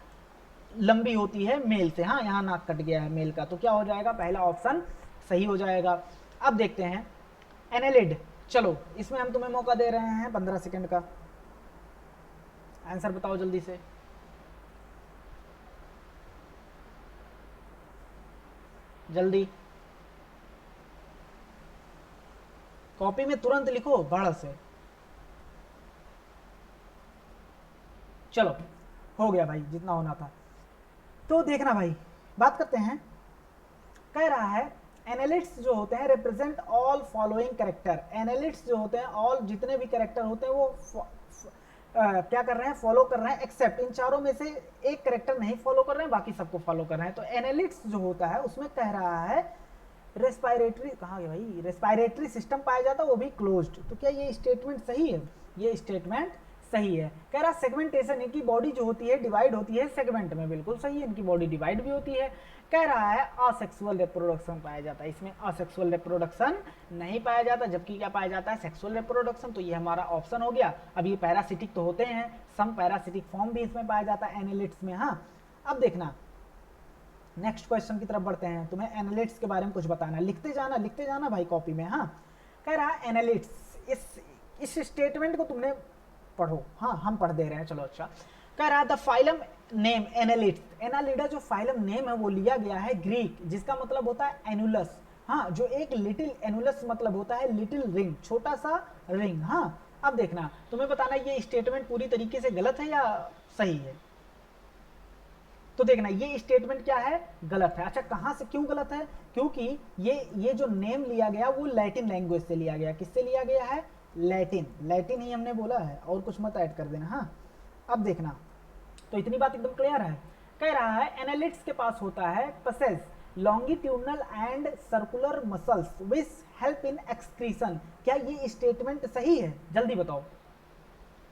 लंबी होती है मेल से। हाँ, यहाँ नाक कट गया है मेल का, तो क्या हो जाएगा, पहला ऑप्शन सही हो जाएगा। अब देखते हैं एनेलिड। चलो इसमें हम तुम्हें मौका दे रहे हैं 15 सेकंड का, आंसर बताओ जल्दी से। जल्दी, कॉपी में तुरंत लिखो बढ़ से। चलो हो गया भाई, जितना होना था। तो देखना भाई, बात करते हैं। कह रहा है एनालिट्स जो होते हैं represent all following character. Annelids जो होते हैं, ऑल जितने भी कैरेक्टर होते हैं वो क्या कर रहे हैं, फॉलो कर रहे हैं, एक्सेप्ट इन चारों में से एक कैरेक्टर नहीं फॉलो कर रहे हैं, बाकी सबको फॉलो कर रहे हैं। तो एनालिट्स जो होता है उसमें कह रहा है रेस्पायरेटरी, कहाँ गया भाई, रेस्पायरेटरी सिस्टम पाया जाता है, वो भी क्लोज्ड। तो क्या ये स्टेटमेंट सही है, ये स्टेटमेंट सही है। कह रहा सेगमेंटेशन, इनकी बॉडी जो होती है डिवाइड होती है सेगमेंट में, बिल्कुल सही है, इनकी बॉडी डिवाइड भी होती है। कह रहा है असेक्सुअल रिप्रोडक्शन पाया जाता है, इसमें असेक्सुअल रिप्रोडक्शन नहीं पाया जाता, जबकि क्या पाया जाता है, सेक्सुअल रिप्रोडक्शन। तो ये हमारा ऑप्शन हो गया। अब ये पैरासिटिक तो होते हैं, सम पैरासिटिक फॉर्म भी इसमें पाया जाता है एनालिट्स में। हाँ, अब देखना नेक्स्ट क्वेश्चन की तरफ बढ़ते हैं। तुम्हें एनालिट्स के बारे में कुछ बताना, लिखते जाना भाई कॉपी में। हाँ, कह रहा है एनालिट्स, इस स्टेटमेंट को तुमने पढ़ो। हाँ, हम पढ़ दे रहे हैं, चलो अच्छा। कह रहा है the phylum name annelids, Annelida जो फाइलम नेम है वो लिया गया है ग्रीक, जिसका मतलब होता है एनुलस। हाँ, जो एक लिटिल एनुलस मतलब होता है लिटिल रिंग, छोटा सा रिंग। हाँ, अब देखना तुम्हें बताना ये स्टेटमेंट पूरी तरीके से गलत है या सही है। तो देखना ये स्टेटमेंट क्या है, गलत है। अच्छा, कहां से क्यों गलत है, क्योंकि ये जो नेम लिया गया वो लैटिन लैंग्वेज से लिया गया। किससे लिया गया है, लैटिन ही हमने बोला है, और कुछ मत ऐड कर देना। हाँ, अब देखना तो इतनी बात एकदम क्लियर है। कह रहा है एनालिट्स के पास होता है possesses longitudinal and circular muscles which help in excretion. क्या ये स्टेटमेंट सही है, जल्दी बताओ।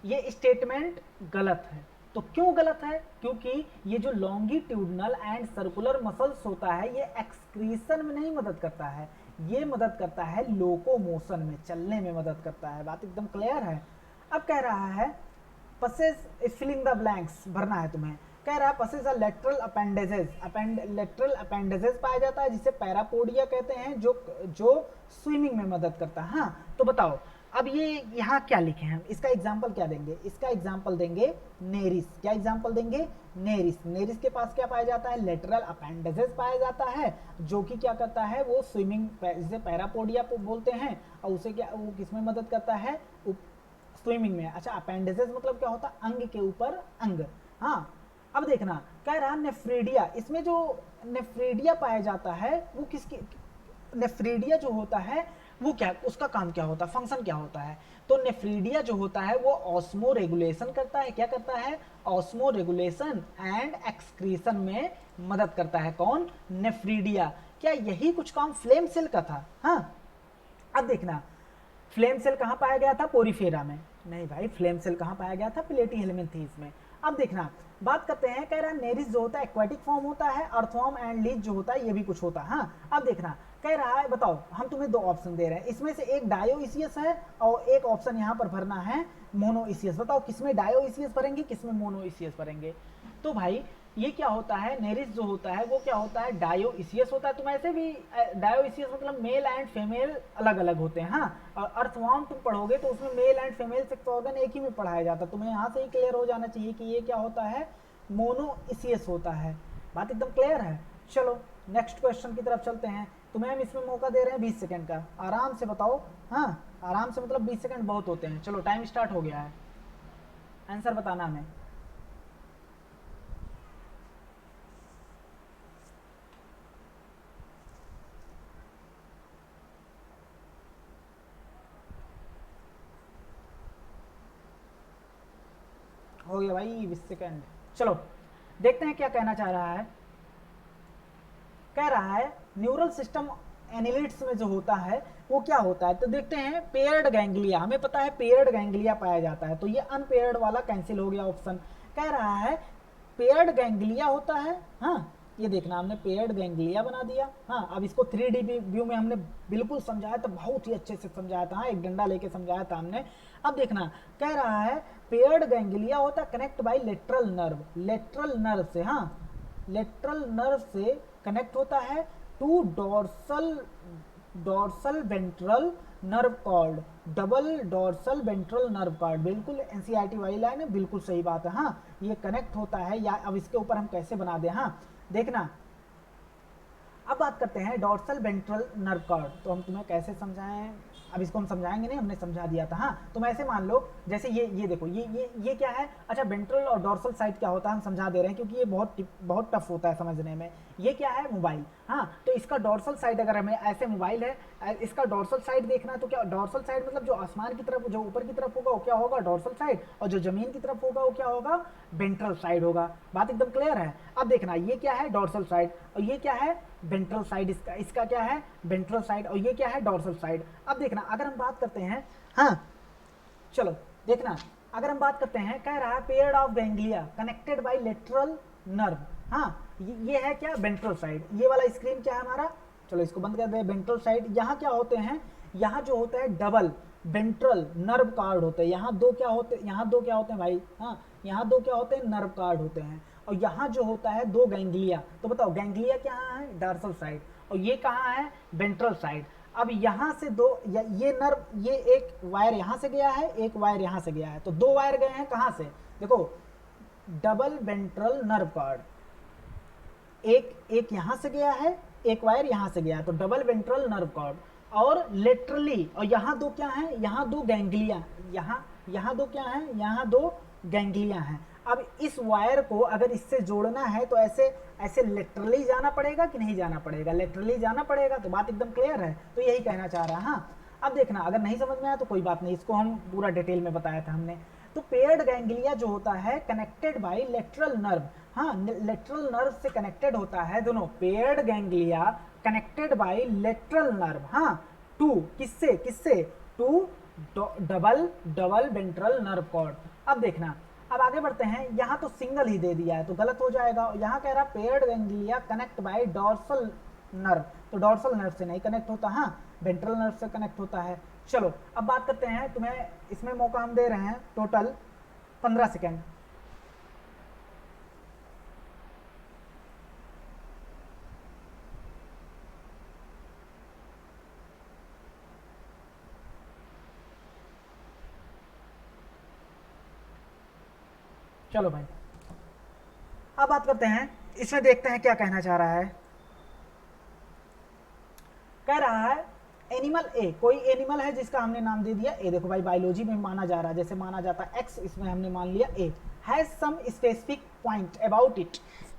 ये स्टेटमेंट गलत है। तो क्यों गलत है, क्योंकि ये जो लॉन्गिट्यूडनल एंड सर्कुलर मसल्स होता है ये एक्सक्रीशन में नहीं मदद करता है, ये मदद करता है लोकोमोशन में, चलने में मदद करता है। बात एकदम क्लियर है। अब कह रहा है पसेज फिलिंग द ब्लैंक्स, भरना है तुम्हें। कह रहा है possesses lateral appendages, lateral appendages पाया जाता है जिसे पैरापोडिया कहते हैं, जो स्विमिंग में मदद करता है। हाँ, तो बताओ अब ये यहाँ क्या लिखे हैं, इसका एग्जाम्पल क्या देंगे, इसका एग्जाम्पल देंगे नेरिस। क्या एग्जाम्पल देंगे, नेरिस। नेरिस के पास क्या पाया जाता है, लेटरल अपेंडेजेस पाया जाता है, जो कि क्या करता है, वो स्विमिंग, जिसे पैरापोडिया बोलते हैं, और उसे क्या, वो किसमें मदद करता है, स्विमिंग में। अच्छा, अपेंडेजेस मतलब क्या होता है, अंग के ऊपर अंग। हाँ, अब देखना कह रहा नेफ्रीडिया, इसमें जो नेफ्रीडिया पाया जाता है वो किसकी, नेफ्रीडिया जो होता है वो क्या, उसका काम क्या होता है, फंक्शन क्या होता है। तो नेफ्रीडिया जो होता है वो ऑस्मो रेगुलेशन करता है। क्या करता है, ऑस्मो रेगुलेशन एंड एक्सक्रीशन में मदद करता है। कौन, नेफ्रीडिया। क्या यही कुछ काम फ्लेम सेल का था। हाँ, अब देखना फ्लेम सेल कहाँ पाया गया था, पोरीफेरा में। नहीं भाई, फ्लेम सेल कहाँ पाया गया था, प्लेटी हेलमिन्थीस में। अब देखना बात करते हैं, कह रहा है नेरिस जो होता है एक्वाटिक फॉर्म होता है, अर्थवॉर्म एंड लीच जो होता है ये भी कुछ होता है। हाँ, अब देखना कह रहा है, बताओ हम तुम्हें दो ऑप्शन दे रहे हैं, इसमें से एक डायोइसियस है और एक ऑप्शन यहाँ पर भरना है मोनोइसियस। बताओ किसमें डायोइसियस भरेंगे, किसमें मोनोइसियस भरेंगे। तो भाई ये क्या होता है, नेरिस जो होता है वो क्या होता है, डायोइसियस होता है। तुम ऐसे भी डायोइसियस मतलब मेल एंड फीमेल अलग अलग होते हैं। हाँ, और अर्थवॉर्म तुम पढ़ोगे तो उसमें male and female sex organ एक ही में पढ़ाया जाता है। तुम्हें यहाँ से ही क्लियर हो जाना चाहिए कि ये क्या होता है, मोनोइसियस होता है। बात एकदम क्लियर है। चलो नेक्स्ट क्वेश्चन की तरफ चलते हैं। तुम्हें हम इसमें मौका दे रहे हैं 20 सेकंड का, आराम से बताओ। हाँ, आराम से मतलब 20 सेकंड बहुत होते हैं। चलो टाइम स्टार्ट हो गया है, आंसर बताना हमें। हो गया भाई 20 सेकंड। चलो देखते हैं क्या कहना चाह रहा है। कह रहा है न्यूरल सिस्टम एनालिट्स में जो होता है वो क्या होता है, तो देखते हैं पेयर्ड गैंग्लिया। हमें पता है पेयर्ड गैंग्लिया पाया जाता है, तो ये अनपेयर्ड वाला कैंसिल हो गया ऑप्शन। कह रहा है पेयर्ड गैंग्लिया होता है। हाँ, ये देखना हमने पेयर्ड गैंग्लिया बना दिया। हाँ, अब इसको 3D व्यू में हमने बिल्कुल समझाया था, बहुत ही अच्छे से समझाया था। हाँ, एक डंडा लेके समझाया था हमने। अब देखना कह रहा है पेयर्ड गैंग्लिया होता है connect by lateral nerve, lateral nerve से। हाँ, लेटरल नर्व से कनेक्ट होता है to dorsal ventral nerve cord, double dorsal ventral nerve cord. बिल्कुल एनसीईआरटी वाली लाइन है, बिल्कुल सही बात है। हाँ, ये कनेक्ट होता है, या अब इसके ऊपर हम कैसे बना दें। हाँ, देखना अब बात करते हैं डॉर्सल वेंट्रल नर्व कॉर्ड। तो हम तुम्हें कैसे समझाएं, अब इसको हम समझाएंगे नहीं, हमने समझा दिया था। हाँ, तुम ऐसे मान लो जैसे ये देखो, ये क्या है। अच्छा, वेंट्रल और डॉर्सल साइड क्या होता है हम समझा दे रहे हैं, क्योंकि ये बहुत टफ होता है समझने में। ये क्या है, मोबाइल। हाँ, तो इसका डॉर्सल साइड, अगर हमें ऐसे मोबाइल है, इसका डॉर्सल साइड देखना है, तो क्या डॉर्सल साइड मतलब जो आसमान की तरफ, जो ऊपर की तरफ होगा वो क्या होगा, डॉर्सल साइड, और जो जमीन की तरफ होगा वो क्या होगा, वेंट्रल साइड होगा। बात एकदम क्लियर है। अब देखना ये क्या है, डॉर्सल साइड, और ये क्या है, वेंट्रल साइड। इसका क्या है, वेंट्रल साइड, और ये क्या है, डॉर्सल साइड। अब देखना अगर हम बात करते हैं, हाँ चलो देखना अगर हम बात करते हैं, कह रहा है pair of ganglia connected by lateral nerve. हाँ, ये है क्या, वेंट्रल साइड। ये वाला स्क्रीन क्या है हमारा, चलो इसको बंद कर दे। वेंट्रल साइड, यहाँ क्या होते हैं, यहाँ जो होता है डबल वेंट्रल नर्व कार्ड होते हैं। यहाँ दो क्या होते हैं, यहाँ दो क्या होते हैं भाई, हाँ यहाँ दो क्या होते हैं, नर्व कार्ड होते हैं। और यहाँ जो होता है दो गैंग्लिया। तो बताओ गैंग्लिया कहाँ है, डॉर्सल साइड, और ये कहाँ है, वेंट्रल साइड। अब यहाँ से दो, ये नर्व, ये एक वायर यहाँ से गया है, एक वायर यहाँ से गया है, तो दो वायर गए हैं कहाँ से, देखो डबल वेंट्रल नर्व कार्ड, एक यहाँ से गया है, एक वायर यहाँ से गया है, तो डबल वेंट्रल नर्व कॉर्ड। और लेटरली, और यहाँ दो क्या है, यहाँ दो गैंग्लिया, यहाँ दो क्या है, यहाँ दो गैंग्लिया हैं। अब इस वायर को अगर इससे जोड़ना है तो ऐसे लेटरली जाना पड़ेगा कि नहीं जाना पड़ेगा, लेटरली जाना पड़ेगा। तो बात एकदम क्लियर है, तो यही कहना चाह रहा है। हाँ, अब देखना, अगर नहीं समझ में आया तो कोई बात नहीं, इसको हम पूरा डिटेल में बताया था हमने। तो पेयर्ड गैंग्लिया जो होता है कनेक्टेड बाय लेटरल नर्व, हाँ लेटरल नर्व से कनेक्टेड होता है दोनों। Paired ganglia connected by lateral nerve, हाँ टू किससे to double ventral nerve cord. अब देखना, अब आगे बढ़ते हैं। यहाँ तो सिंगल ही दे दिया है तो गलत हो जाएगा। यहाँ कह रहा है paired ganglia connect by dorsal nerve, तो डॉर्सल नर्व से नहीं कनेक्ट होता, हाँ वेंट्रल नर्व से कनेक्ट होता है। चलो अब बात करते हैं, तुम्हें इसमें मौका हम दे रहे हैं टोटल 15 सेकेंड। चलो भाई, अब बात करते हैं, इसमें देखते हैं क्या कहना चाह रहा है। कह रहा है एनिमल ए, कोई एनिमल है जिसका हमने नाम दे दिया ए। देखो भाई, बायोलॉजी में माना जा रहा है, जैसे माना जाता है एक्स, इसमें हमने मान लिया A. Has some specific point about it,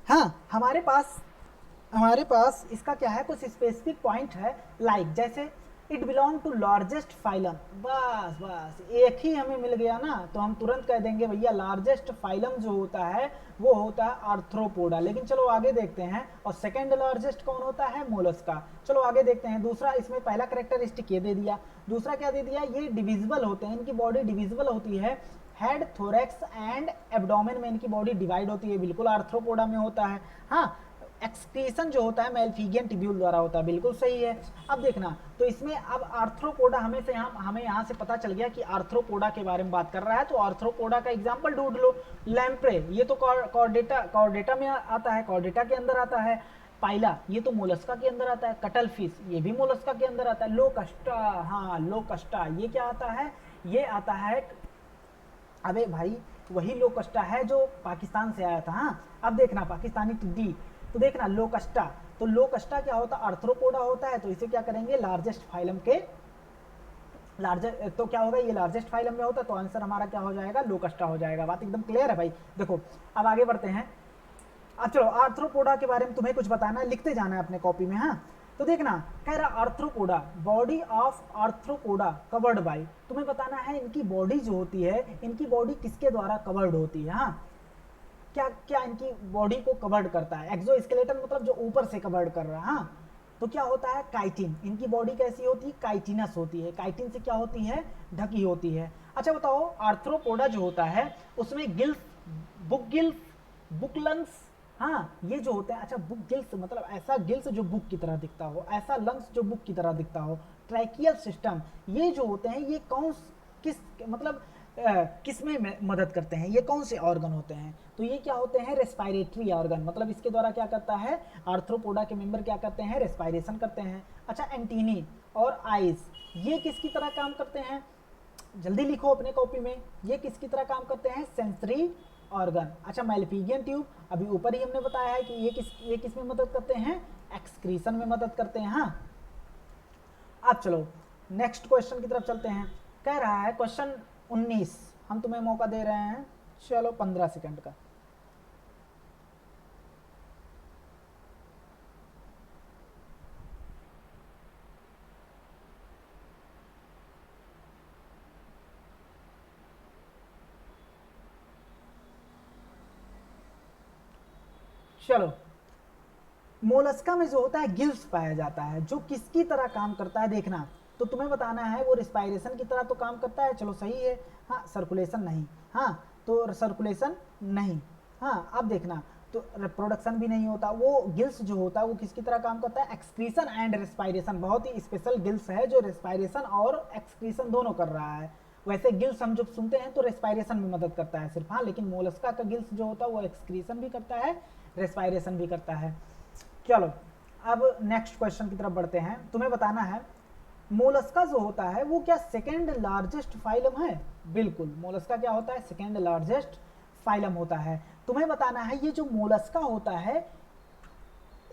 हाँ हमारे पास इसका क्या है, कुछ स्पेसिफिक पॉइंट है, लाइक जैसे it belong to largest phylum. बस एक ही हमें मिल गया ना, तो हम तुरंत कह देंगे भैया लार्जेस्ट फाइलम जो होता है वो होता है आर्थ्रोपोडा। लेकिन चलो आगे देखते हैं, और सेकंड लार्जेस्ट कौन होता है, मोलस्का। चलो आगे देखते हैं। दूसरा, इसमें पहला कैरेक्टरिस्टिक ये दे दिया, दूसरा क्या दे दिया, ये डिविजिबल होते हैं, इनकी बॉडी डिविजिबल होती है। हेड, थोरैक्स एंड एब्डोमेन में इनकी बॉडी डिवाइड होती है, बिल्कुल आर्थ्रोपोडा में होता है। हाँ, एक्सक्रीशन जो होता है मेलफिगियन टिब्यूल द्वारा होता है, बिल्कुल सही है। अब देखना, तो इसमें अब आर्थ्रोपोडा हमें यहाँ से पता चल गया कि आर्थ्रोपोडा के बारे में बात कर रहा है। तो आर्थ्रोपोडा का एग्जांपल ढूंढ लो। लैम्प्रे, ये तो कॉर्डेटा में आता है, कॉर्डेटा के अंदर आता है। पाइला, ये तो मोलस्का के अंदर आता है। कटल फिश, ये भी मोलस्का के अंदर आता है। लोकस्टा, हाँ लोकस्टा, ये क्या आता है, ये आता है, अबे भाई वही लोकस्टा है जो पाकिस्तान से आया था। हाँ, अब देखना पाकिस्तानी टिड्डी, तो देखना लोकस्टा, तो लोकस्टा क्या होता है, आर्थ्रोपोडा होता है। तो इसे क्या करेंगे, लार्जेस्ट फाइलम के तो क्या होगा, ये लार्जेस्ट फाइलम में होता है, तो आंसर हमारा क्या हो जाएगा, लोकस्टा हो जाएगा। बात एकदम क्लियर है भाई। देखो अब आगे बढ़ते हैं। अब चलो आर्थ्रोपोडा के बारे में तुम्हें कुछ बताना है, लिखते जाना है अपने कॉपी में। हाँ, तो देखना, कह रहा arthropoda, body of arthropoda covered by, तुम्हें बताना है इनकी बॉडी जो होती है, इनकी बॉडी किसके द्वारा कवर्ड होती है। हाँ, क्या क्या इनकी बॉडी को कवर्ड करता है, एक्सोस्केलेटन मतलब जो ऊपर से कवर्ड कर रहा है। हाँ, तो क्या होता है, काइटिन, इनकी बॉडी कैसी होती है, काइटिनस होती है, काइटिन से क्या होती है, ढकी होती है। अच्छा बताओ, आर्थ्रोपोडा जो होता है उसमें gills, book gills, book lungs, हाँ ये जो होते हैं। अच्छा, बुक गिल्स मतलब ऐसा गिल्स जो बुक की तरह दिखता हो, ऐसा लंग्स जो बुक की तरह दिखता हो। ट्रैकियल सिस्टम, ये जो होते हैं ये किस मतलब किस में मदद करते हैं, ये कौन से ऑर्गन होते हैं, तो ये क्या होते हैं, रेस्पिरेटरी ऑर्गन, मतलब इसके द्वारा क्या करता है, आर्थ्रोपोडा के मेंबर क्या करते हैं, रेस्पिरेशन करते हैं। अच्छा, एंटीनी और आइज, ये किसकी तरह काम करते हैं, जल्दी लिखो अपने कॉपी में, ये किसकी तरह काम करते हैं, सेंसरी ऑर्गन। अच्छा, मेलफिगियन ट्यूब, अभी ऊपर ही हमने बताया है कि ये किस में मदद करते हैं, एक्सक्रीशन में मदद करते हैं। हाँ, अब चलो नेक्स्ट क्वेश्चन की तरफ चलते हैं। कह रहा है क्वेश्चन 19, हम तुम्हें मौका दे रहे हैं, चलो 15 सेकंड का। चलो, मोलस्का में जो होता है गिल्स पाया जाता है, जो किसकी तरह काम करता है देखना, तो तुम्हें बताना है वो रिस्पायरेशन की तरह तो काम करता है, चलो सही है। हाँ, सर्कुलेशन नहीं, हाँ, तो सर्कुलेशन नहीं। हाँ, अब देखना, तो रिप्रोडक्शन भी नहीं होता। वो गिल्स जो होता है वो किसकी तरह काम करता है, एक्सक्रीशन एंड रेस्पायरेशन। बहुत ही स्पेशल गिल्स है जो रेस्पायरेशन और एक्सक्रीशन दोनों कर रहा है। वैसे गिल्स हम जब सुनते हैं तो रेस्पायरेशन में मदद करता है सिर्फ, हाँ, लेकिन मोलस्का का गिल्स जो होता है वो एक्सक्रीशन भी करता है, रेस्पायरेशन भी करता है। चलो अब नेक्स्ट क्वेश्चन की तरफ बढ़ते हैं। तुम्हें बताना है मोलस्का जो होता है वो क्या सेकेंड लार्जेस्ट फाइलम है? बिल्कुल, मोलस्का क्या होता है, सेकेंड लार्जेस्ट फाइलम होता है। तुम्हें बताना है ये जो मोलस्का होता है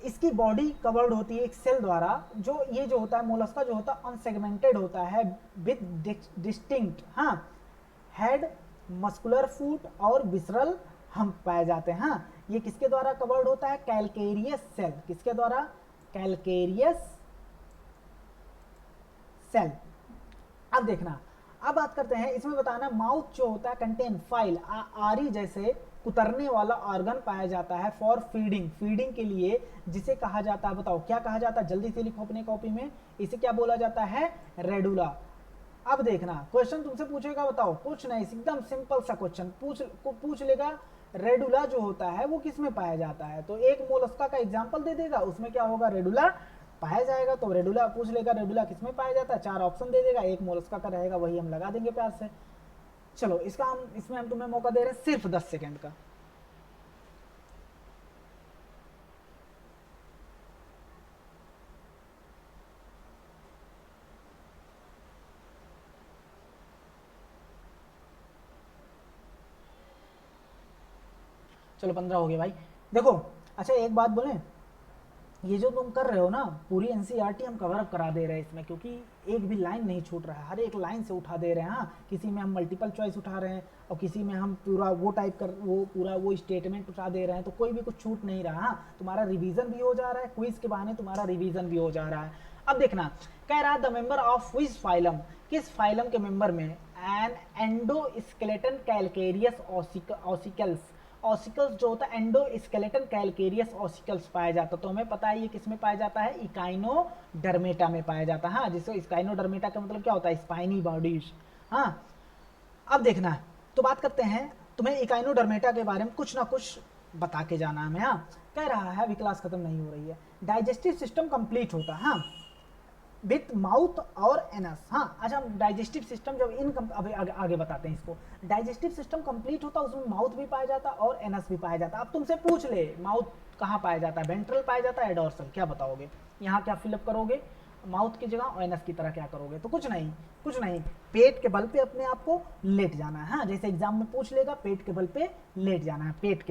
इसकी बॉडी कवर्ड होती है एक सेल द्वारा, जो ये जो होता है मोलस्का जो होता है अनसेगमेंटेड होता है विद डिस्टिंक्ट, हाँ, हेड, मस्कुलर फूट और विसरल हम पाए जाते हैं। हाँ, ये किसके द्वारा कवर्ड होता है, कैलकेरियस सेल। किसके द्वारा, कैलकेरियस सेल। अब देखना, अब बात करते हैं इसमें बताना माउथ जो होता है कंटेन फाइल, आरी जैसे कुतरने वाला ऑर्गन पाया जाता है फॉर फीडिंग, फीडिंग के लिए, जिसे कहा जाता है, बताओ क्या कहा जाता है, जल्दी से लिखो अपने कॉपी में, इसे क्या बोला जाता है, रेडुला। अब देखना क्वेश्चन तुमसे पूछेगा, बताओ, कुछ नहीं, एकदम सिंपल सा क्वेश्चन पूछ लेगा, रेडुला जो होता है वो किस में पाया जाता है, तो एक मोलस्का का एग्जांपल दे देगा, उसमें क्या होगा, रेडुला पाया जाएगा। तो रेडुला पूछ लेगा, रेडुला किस में पाया जाता है, 4 ऑप्शन दे देगा, एक मोलस्का का रहेगा, वही हम लगा देंगे प्यार से। चलो इसमें हम तुम्हें मौका दे रहे हैं सिर्फ 10 सेकेंड का। चलो 15 हो गए भाई। देखो, अच्छा एक बात बोले, ये जो तुम कर रहे हो ना, पूरी एनसीईआरटी हम कवर अप करा दे रहे हैं इसमें, क्योंकि एक भी लाइन नहीं छूट रहा है, हर एक लाइन से उठा दे रहे हैं। हाँ, किसी में हम मल्टीपल चॉइस उठा रहे हैं और किसी में हम पूरा वो टाइप कर वो पूरा वो स्टेटमेंट उठा दे रहे हैं, तो कोई भी कुछ छूट नहीं रहा। हाँ, तुम्हारा रिवीजन भी हो जा रहा है, क्विज के बहाने तुम्हारा रिवीजन भी हो जा रहा है। अब देखना, कह रहा है the member of which phylum, किस फाइलम के मेंबर में an endoskeleton calcareous ossicles, ossicles जो होता है एंडोस्केलेटन कैलकेरियस ऑसिकल्स पाया जाता है। तो हमें पता है ये किस में पाया जाता है, इकाइनोडर्मेटा में पाया जाता है। हाँ, जिसको इकाइनोडर्मेटा का मतलब क्या होता है, स्पाइनी बॉडीज। हाँ, अब देखना, तो बात करते हैं, तुम्हें इकाइनोडर्मेटा के बारे में कुछ ना कुछ बता के जाना है हमें। हाँ, कह रहा है, अभी क्लास खत्म नहीं हो रही है, डाइजेस्टिव सिस्टम कंप्लीट होता है, हाँ, विथ माउथ और एनस। हाँ, अच्छा, हम डाइजेस्टिव सिस्टम जब अभी आगे बताते हैं इसको। डाइजेस्टिव सिस्टम कंप्लीट होता है, उसमें माउथ भी पाया जाता है और एनस भी पाया जाता है। अब तुमसे पूछ ले माउथ कहाँ पाया जाता है, वेंट्रल पाया जाता है या डोर्सल, क्या बताओगे, यहाँ क्या फिलअप करोगे, माउथ की जगह और एनस की तरह क्या करोगे, तो कुछ नहीं, पेट के बल पे अपने आप को लेट जाना है। हाँ, जैसे एग्जाम में पूछ लेगा, पेट के बल पे लेट जाना है, पेट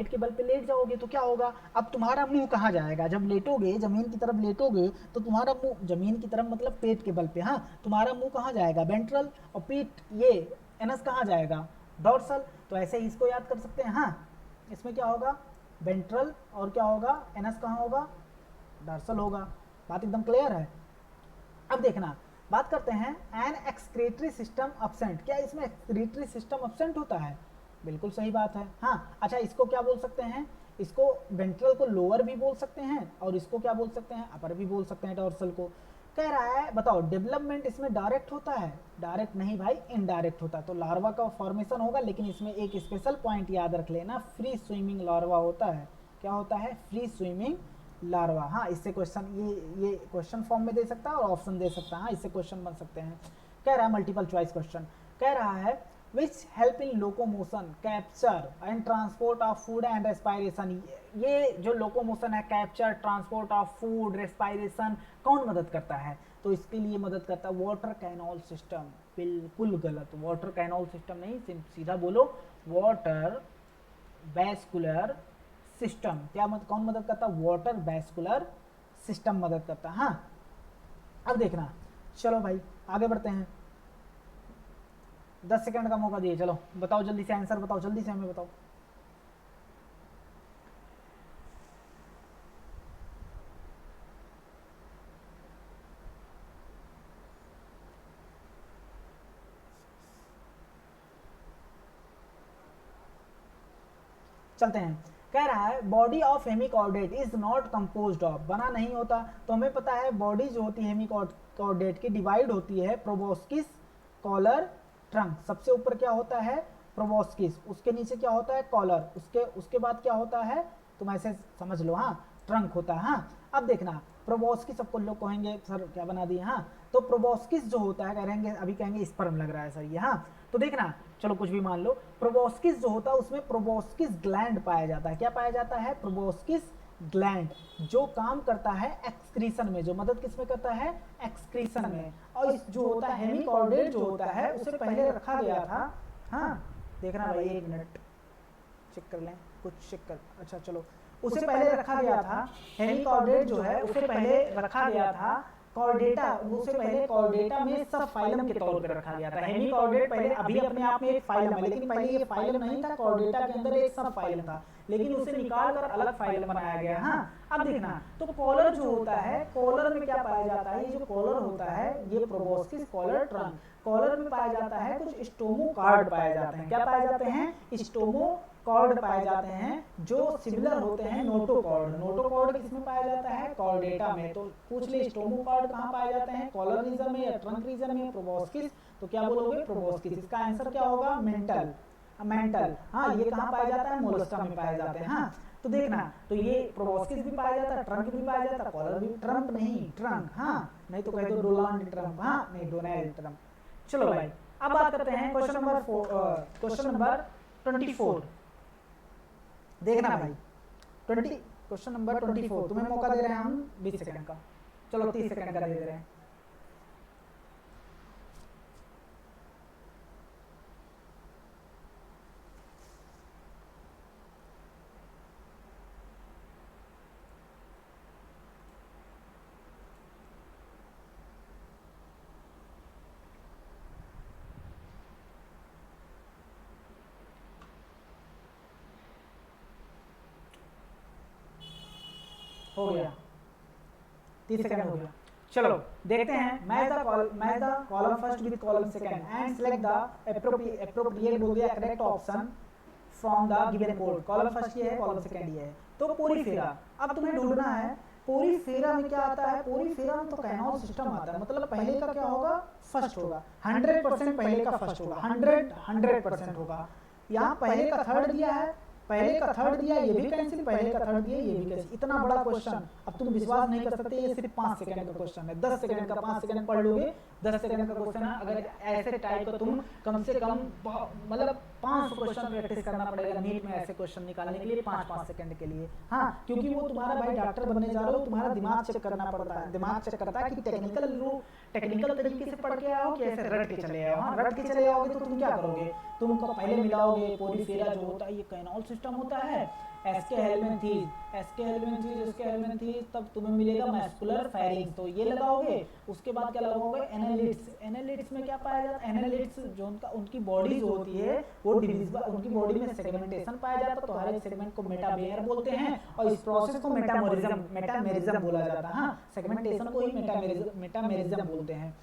के बल पे लेट जाओगे तो क्या होगा, अब तुम्हारा मुंह कहाँ जाएगा, जब लेटोगे जमीन की तरफ लेटोगे तो तुम्हारा मुंह जमीन की तरफ, मतलब पेट के बल पे, हाँ, तुम्हारा मुंह कहाँ जाएगा, वेंट्रल, और पीठ ये एनस कहाँ जाएगा, डॉर्सल। तो ऐसे ही इसको याद कर सकते हैं। हाँ, इसमें क्या होगा, वेंट्रल, और क्या होगा, एनस कहाँ होगा, डॉर्सल होगा। बात एकदम क्लियर है। अब देखना, बात करते हैं एन एक्सक्रीटरी सिस्टम अब्सेंट, क्या इसमें एक्सक्रीटरी सिस्टम अब्सेंट होता है, बिल्कुल सही बात है। हाँ, अच्छा, इसको क्या बोल सकते हैं, इसको वेंट्रल को लोअर भी बोल सकते हैं और इसको क्या बोल सकते हैं, अपर भी बोल सकते हैं, डॉर्सल को। कह रहा है, बताओ डेवलपमेंट इसमें डायरेक्ट होता है, डायरेक्ट नहीं भाई, इनडायरेक्ट होता है। तो लार्वा का फॉर्मेशन होगा, लेकिन इसमें एक स्पेशल पॉइंट याद रख लेना, फ्री स्विमिंग लार्वा होता है। क्या होता है, फ्री स्विमिंग लार्वा। हाँ, इससे क्वेश्चन ये क्वेश्चन फॉर्म में दे सकता है और ऑप्शन दे सकता है। हाँ, इससे क्वेश्चन बन सकते हैं। कह रहा है मल्टीपल चॉइस क्वेश्चन, कह रहा है which help in locomotion, capture and transport of food and respiration. ये जो लोकोमोशन है, capture, transport of food, respiration, कौन मदद करता है, तो इसके लिए मदद करता है वाटर कैनॉल सिस्टम। बिल्कुल गलत, वाटर कैनॉल सिस्टम नहीं, सीधा बोलो वाटर वैस्कुलर सिस्टम। क्या कौन मदद करता है, वाटर वैस्कुलर सिस्टम मदद करता है। हाँ, अब देखना, चलो भाई आगे बढ़ते हैं, 10 सेकंड का मौका दिए, चलो बताओ जल्दी से, आंसर बताओ जल्दी से, हमें बताओ। चलते हैं, कह रहा है body of hemichordate is not composed of, बना नहीं होता। तो हमें पता है बॉडी जो होती है हेमिकॉर्डेट की डिवाइड होती है प्रोबोस्किस, कॉलर, ट्रंक। सबसे ऊपर क्या होता है, प्रोबोस्किस, उसके नीचे क्या होता है कॉलर, उसके बाद क्या होता है तुम ऐसे समझ लो, हाँ ट्रंक होता है। हाँ अब देखना प्रोबोस्किस सबको लोग कहेंगे सर क्या बना दिए, हाँ तो प्रोबोस्किस जो होता है कहेंगे अभी कहेंगे स्पर्म लग रहा है सर ये, हाँ तो देखना चलो कुछ भी मान लो, प्रोबोस्किस जो होता है उसमें प्रोबोस्किस ग्लैंड पाया जाता है। क्या पाया जाता है? प्रोबोस्किस ग्लैंड, जो काम करता है एक्सक्रीशन में, जो मदद किस में करता है? एक्सक्रीशन में। और इस जो होता है हेमिकॉर्डेट जो होता है उसे पहले रखा गया था, हाँ देखना भाई एक मिनट चेक कर लें, कुछ चेक कर, अच्छा चलो, उसे पहले रखा गया था हेमिकॉर्डेट जो है उसे पहले रखा गया था कॉर्डेटा, उसे पहले कॉर्डेटा में सब फाइलम के तौर पर रखा गया था। हेमिकॉर्डेट पहले अभी अपने आप में एक फाइलम है, लेकिन पहले ये फाइलम नहीं था, कॉर्डेटा के अंदर एक सब फाइलम था, लेकिन उसे निकाल कर अलग फाइलम बनाया गया। हाँ अब देखना तो कॉलर जो होता है, कॉलर में क्या पाया जाता है? ये जो कॉलर होता है ये प्रोबोस्किस कॉलर ट्रंक, कॉलर में पाया जाता है कुछ स्टोमोकार्ड पाए जाते हैं। क्या पाए जाते हैं? स्टोमोकार्ड पाए जाते हैं जो सिमिलर होते हैं नोटोकॉर्ड। नोटोकॉर्ड किसमें पाया जाता है? कॉर्डेटा में। तो पूछ ले स्टोमोकार्ड कहाँ पाए जाते हैं, कॉलर रीजन में या ट्रंक रीजन में? प्रोबोस्किस, तो क्या बोलोगे? प्रोबोस्किस। इसका आंसर क्या होगा? मेंटल। हाँ ये कहाँ पाया जाता है? मोलस्का में पाए जाते हैं। हाँ तो देखना तो ये प्रोबोस्किस भी पाया जाता है, ट्रंक भी पाया जाता है, कॉलर भी, ट्रंप नहीं ट्रंक, हाँ नहीं तो कह दो डोनाल्ड ट्रंप, हाँ नहीं डोनाल्ड ट्रंप। चलो भाई अब बात करते हैं क्वेश्चन नंबर 24। देखना भाई क्वेश्चन नंबर 24 तुम्हें मौका दे रहे हैं हम 20 सेकंड का, चलो 30 सेकंड का दे रहे हैं। हो गया 30 सेकंड हो गया। चलो देखते हैं match the column first with column second and select the appropriate बोल दिया correct option from the given code. Column first ये है, कॉलम सेकंड ये है। तो पूरी फेरा अब तुम्हें ढूंढना है, पूरी फेरा में क्या आता है? पूरी फेरा में तो कैनॉल सिस्टम आता है, मतलब पहले का क्या होगा? फर्स्ट होगा, 100% पहले का फर्स्ट होगा, 100% होगा। यहाँ पहले का थर्ड दिया है, पहले का थर्ड दिया, ये भी कैंसिल, पहले का थर्ड दिया, ये भी कैंसिल। इतना बड़ा क्वेश्चन अब तुम विश्वास नहीं कर सकते, ये सिर्फ 5 सेकंड का क्वेश्चन है। 10 सेकंड का 5 सेकंड पढ़ लोगे, 10 सेकंड का क्वेश्चन है। अगर ऐसे टाइप का तुम कम से कम मतलब 500 क्वेश्चन प्रैक्टिस करना पड़ेगा नीट में ऐसे क्वेश्चन निकालने के लिए 5-5 सेकंड के लिए। हाँ क्योंकि वो तुम्हारा भाई डॉक्टर बनने जा रहे हो, तुम्हारा दिमाग चेक करना पड़ता है, दिमाग चेक करता है कि टेक्निकल तरीके से पढ़ के आओ कि ऐसे रट के चले आओ। हाँ रट के चले आओगे तो तुम क्या करोगे? तुम पहले मिलाओगे पोरीफेरा जो होता है ये कैनॉल सिस्टम होता है, एसके हेलमिंथीज, तब तुम्हें मिलेगा मैस्कुलर फेरिंग्स, तो ये लगाओगे। उसके बाद क्या लगाओगे? एनालिट्स में क्या पाया जाता है? एनालिट्स जो उनकी बॉडी जो होती है वो उनकी बॉडी में सेगमेंटेशन पाया जाता है, तो हर एक सेगमेंट को मेटामेयर बोलते हैं और इस प्रोसेस को मेटामेरिज्म बोला जाता है। हाँ सेगमेंटेशन को ही मेटामेरिज्म बोलते हैं।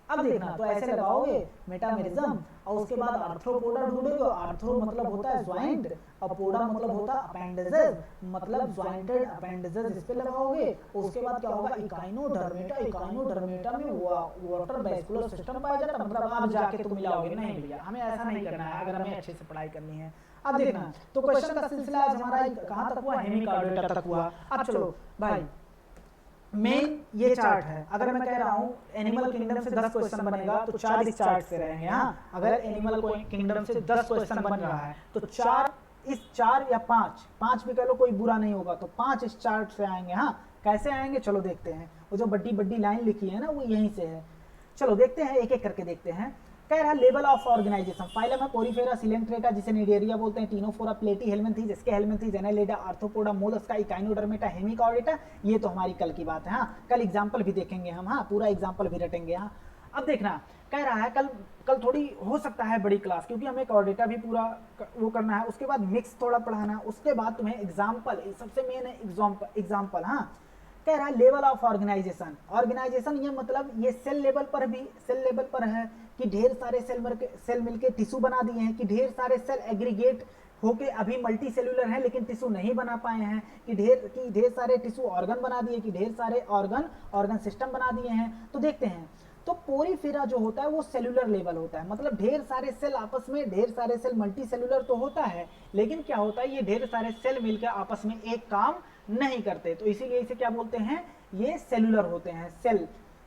अब देखना तो ऐसे लगाओगे मेटामेरिज्म और उसके बाद आर्थ्रोपोडा ढूंढोगे। आर्थ्रो मतलब होता है ज्वाइंट और पोडा मतलब होता है अपेंडेजेस, मतलब ज्वाइंटेड अपेंडेजेस, इस पे लगाओगे। उसके बाद क्या होगा? इकाइनोडर्मेटा में वाटर वेस्कुलर सिस्टम पाया जाता है, मतलब आप जाके तुम मिलाओगे। नहीं भैया हमें ऐसा नहीं करना है अगर हमें अच्छे से पढ़ाई करनी है। अब देखना तो क्वेश्चन का सिलसिला आज हमारा कहाँ तक हुआ? हेमिकॉर्डेटा तक हुआ। अब चलो भाई मेन ये चार्ट है, अगर मैं कह रहा हूँ एनिमल किंगडम से 10 क्वेश्चन बनेगा तो 4 इस चार्ट से रहेंगे। हाँ अगर एनिमल किंगडम से 10 क्वेश्चन बन रहा है तो 4 या 5 भी कह लो कोई बुरा नहीं होगा, तो 5 इस चार्ट से आएंगे। हाँ कैसे आएंगे चलो देखते हैं। वो जो बड़ी लाइन लिखी है ना वो यहीं से है, चलो देखते हैं एक एक करके देखते हैं। कह रहा है लेवल ऑफ ऑर्गेनाइजेशन, फाइलम है पोरीफेरा, सिलेंट्रेटा जिसे निडेरिया बोलते हैं, टीनोफोरा, प्लेटी हेलमिंथीज, इसके helminths, Annelida, arthropoda, Mollusca, Echinodermata, Hemichordata. ये तो हमारी कल की बात है। हाँ कल एग्जाम्पल भी देखेंगे हम, हाँ पूरा एग्जाम्पल भी रटेंगे। हाँ अब देखना कह रहा है कल थोड़ी हो सकता है बड़ी क्लास, क्योंकि हमें कॉर्डेटा भी पूरा वो करना है, उसके बाद मिक्स थोड़ा पढ़ाना है, उसके बाद तुम्हें एग्जाम्पल, सबसे मेन है एग्जाम्पल। हाँ कह रहा है लेवल ऑफ ऑर्गेनाइजेशन ये मतलब ये सेल लेवल पर है कि ढेर सारे सेल मिलके टिश्यू बना दिए हैं, कि ढेर सारे सेल एग्रीगेट होके अभी मल्टी सेलुलर हैं लेकिन टिश्यू नहीं बना पाए हैं, कि ढेर सारे टिश्यू ऑर्गन बना दिए, कि ढेर सारे ऑर्गन सिस्टम बना दिए हैं। तो देखते हैं तो पोरीफेरा जो होता है वो सेलुलर लेवल होता है, मतलब ढेर सारे सेल आपस में, ढेर सारे सेल मल्टी सेलुलर तो होता है, लेकिन क्या होता है ये ढेर सारे सेल मिलकर आपस में एक काम नहीं करते, तो इसीलिए इसे क्या बोलते हैं, ये सेलुलर होते हैं। सेल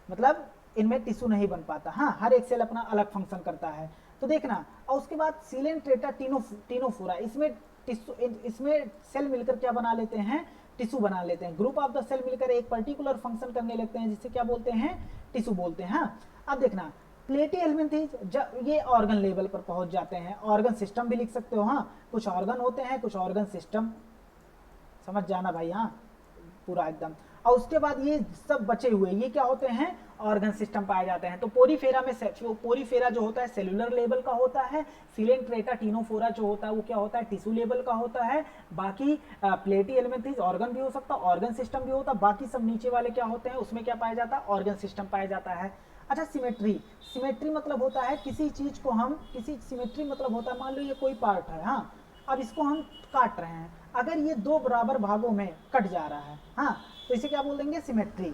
मतलब इनमें टिश्यू नहीं बन पाता, हाँ हर एक सेल अपना अलग फंक्शन करता है। तो देखना, और उसके बाद सीलेंट्रेटा टीनोफोरा, इसमें टिश्यू, इसमें सेल मिलकर क्या बना लेते हैं, टिश्यू बना लेते हैं। ग्रुप ऑफ द सेल मिलकर एक पर्टिकुलर फंक्शन करने लगते हैं, जिसे क्या बोलते हैं, टिश्यू बोलते हैं। हाँ अब देखना, प्लेटी हेलमिंथेज जब ये ऑर्गन लेवल पर पहुंच जाते हैं, ऑर्गन सिस्टम भी लिख सकते हो, हाँ कुछ ऑर्गन होते हैं, कुछ ऑर्गन सिस्टम, समझ जाना भाई, हाँ पूरा एकदम। और उसके बाद ये सब बचे हुए ये क्या होते हैं, ऑर्गन सिस्टम पाए जाते हैं। तो पोरीफेरा में पोरीफेरा जो होता है सेलुलर लेवल का होता है, सीलेंट्रेटा टीनोफोरा जो होता है वो क्या होता है, टिश्यू लेवल का होता है। बाकी प्लेटी एलिमेंथेज ऑर्गन भी हो सकता है, ऑर्गन सिस्टम भी होता है, बाकी सब नीचे वाले क्या होते हैं, उसमें क्या पाया जाता है, ऑर्गन सिस्टम पाया जाता है। अच्छा सिमेट्री, सिमेट्री मतलब होता है किसी चीज को हम, किसी सिमेट्री मतलब होता है, मान लो ये कोई पार्ट है, हाँ अब इसको हम काट रहे हैं, अगर ये दो बराबर भागों में कट जा रहा है, हाँ तो इसे क्या बोल देंगे, सिमेट्री,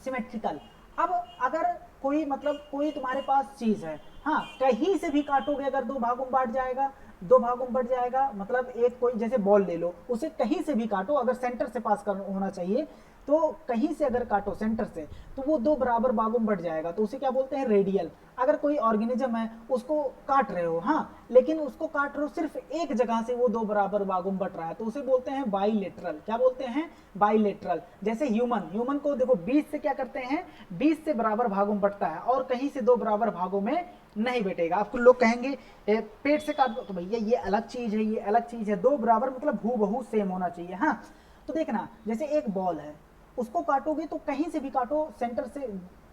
सिमेट्रिकल। अब अगर कोई मतलब कोई तुम्हारे पास चीज है, हाँ कहीं से भी काटोगे अगर दो भागों में बांट जाएगा, दो भागों में बढ़ जाएगा, मतलब एक कोई जैसे बॉल ले लो, उसे कहीं से भी काटो, अगर सेंटर से पास कर होना चाहिए, तो कहीं से अगर काटो सेंटर से, तो वो दो बराबर भागों में बढ़ जाएगा, तो उसे क्या बोलते हैं, रेडियल। अगर कोई ऑर्गेनिज्म है उसको काट रहे हो, हाँ लेकिन उसको काट रहे हो सिर्फ एक जगह से, वो दो बराबर भागों में बट रहा है, तो उसे बोलते हैं बाइलेटरल। क्या बोलते हैं, बाइलेटरल। जैसे ह्यूमन, ह्यूमन को देखो 20 से क्या करते हैं, 20 से बराबर भागों में बटता है, और कहीं से दो बराबर भागों में नहीं बैठेगा। आपको लोग कहेंगे पेट से काट दो, तो भैया ये अलग चीज है, ये अलग चीज है, दो बराबर मतलब हूबहू सेम होना चाहिए। हाँ तो देखना, जैसे एक बॉल है, उसको काटोगे तो कहीं से भी काटो, सेंटर से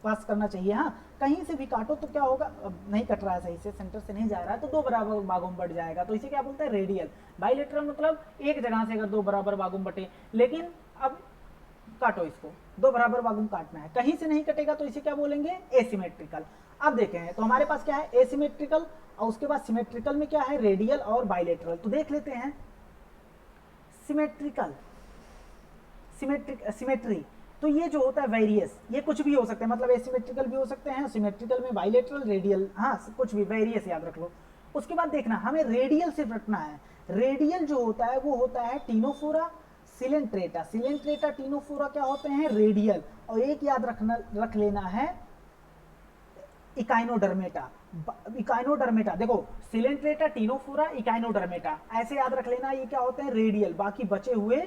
पास करना चाहिए, हाँ कहीं से भी काटो तो क्या होगा, नहीं कट रहा है सही से, सेंटर से नहीं जा रहा है, तो दो बराबर भागों में बढ़ जाएगा, तो इसे क्या बोलते हैं, रेडियल। बाइलेटरल मतलब एक जगह से अगर दो बराबर भागों में बटे, लेकिन अब काटो इसको, दो बराबर भागों में काटना है, कहीं से नहीं कटेगा, तो इसे क्या बोलेंगे, एसिमेट्रिकल। अब देखें तो हमारे पास क्या है, एसिमेट्रिकल, और उसके बाद सिमेट्रिकल में क्या है, रेडियल और बाइलेटरल। तो देख लेते हैं सिमेट्रिकल, सिमेट्री, तो ये जो होता है वेरियस, ये कुछ भी हो सकते हैं, मतलब एसिमेट्रिकल भी हो सकते हैं, सिमेट्रिकल में बाइलेटरल, रेडियल, हाँ कुछ भी, वेरियस याद रख लो। उसके बाद देखना, हमें रेडियल सिर्फ रखना है। रेडियल जो होता है वो होता है टीनोफोरा, सिलेंट्रेटा, सिलेंट्रेटा टीनोफोरा क्या होते हैं, रेडियल। और एक याद रख लेना है, इकाइनोडर्मेटा, इकाइनोडर्मेटा, देखो सिलेंट्रेटा, टीनोफोरा, इकाइनोडर्मेटा, ऐसे याद रख लेना, ये क्या होते हैं, रेडियल। बाकी बचे हुए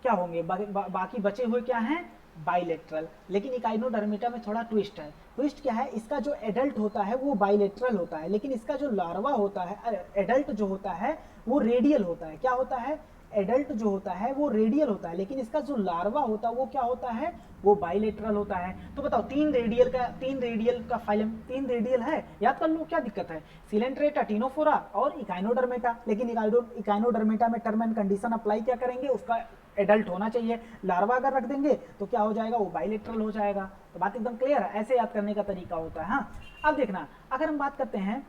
क्या होंगे, बाकी बचे हुए क्या हैं, बाइलेटरल। लेकिन इकाइनोडर्मेटा में थोड़ा ट्विस्ट है। ट्विस्ट क्या है, इसका जो एडल्ट होता है वो बाइलेटरल होता है, लेकिन इसका जो लार्वा होता है, एडल्ट जो होता है वो रेडियल होता है। क्या होता है, एडल्ट जो होता है वो रेडियल होता है, लेकिन इसका जो लार्वा होता है वो क्या होता है, वो बाइलेटरल होता है। तो बताओ तीन रेडियल का फाइलम, तीन रेडियल है, याद कर लो, क्या दिक्कत है, सिलेंट्रेटा, टीनोफोरा और इकाइनोडर्मेटा। लेकिन इकाइनोडर्मेटा में टर्म एंड कंडीशन अप्लाई क्या करेंगे, उसका एडल्ट होना चाहिए, लार्वा अगर रख देंगे तो क्या हो जाएगा, वो बाइलेटरल हो जाएगा। तो बात एकदम क्लियर है, ऐसे याद करने का तरीका होता है। हाँ अब देखना, अगर हम बात करते हैं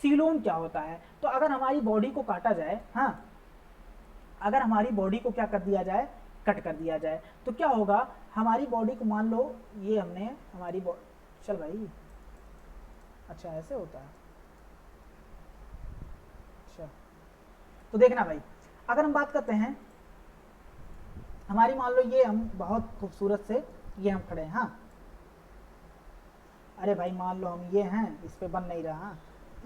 सीलोम क्या होता है, तो अगर हमारी बॉडी को काटा जाए, हाँ अगर हमारी बॉडी को क्या कर दिया जाए, कट कर दिया जाए, तो क्या होगा, हमारी बॉडी को मान लो ये हमने हमारी चल भाई, अच्छा ऐसे होता है, अच्छा तो देखना भाई, अगर हम बात करते हैं हमारी, मान लो ये हम बहुत खूबसूरत से ये हम खड़े हैं, हाँ अरे भाई मान लो हम ये हैं, इस पे बन नहीं रहा,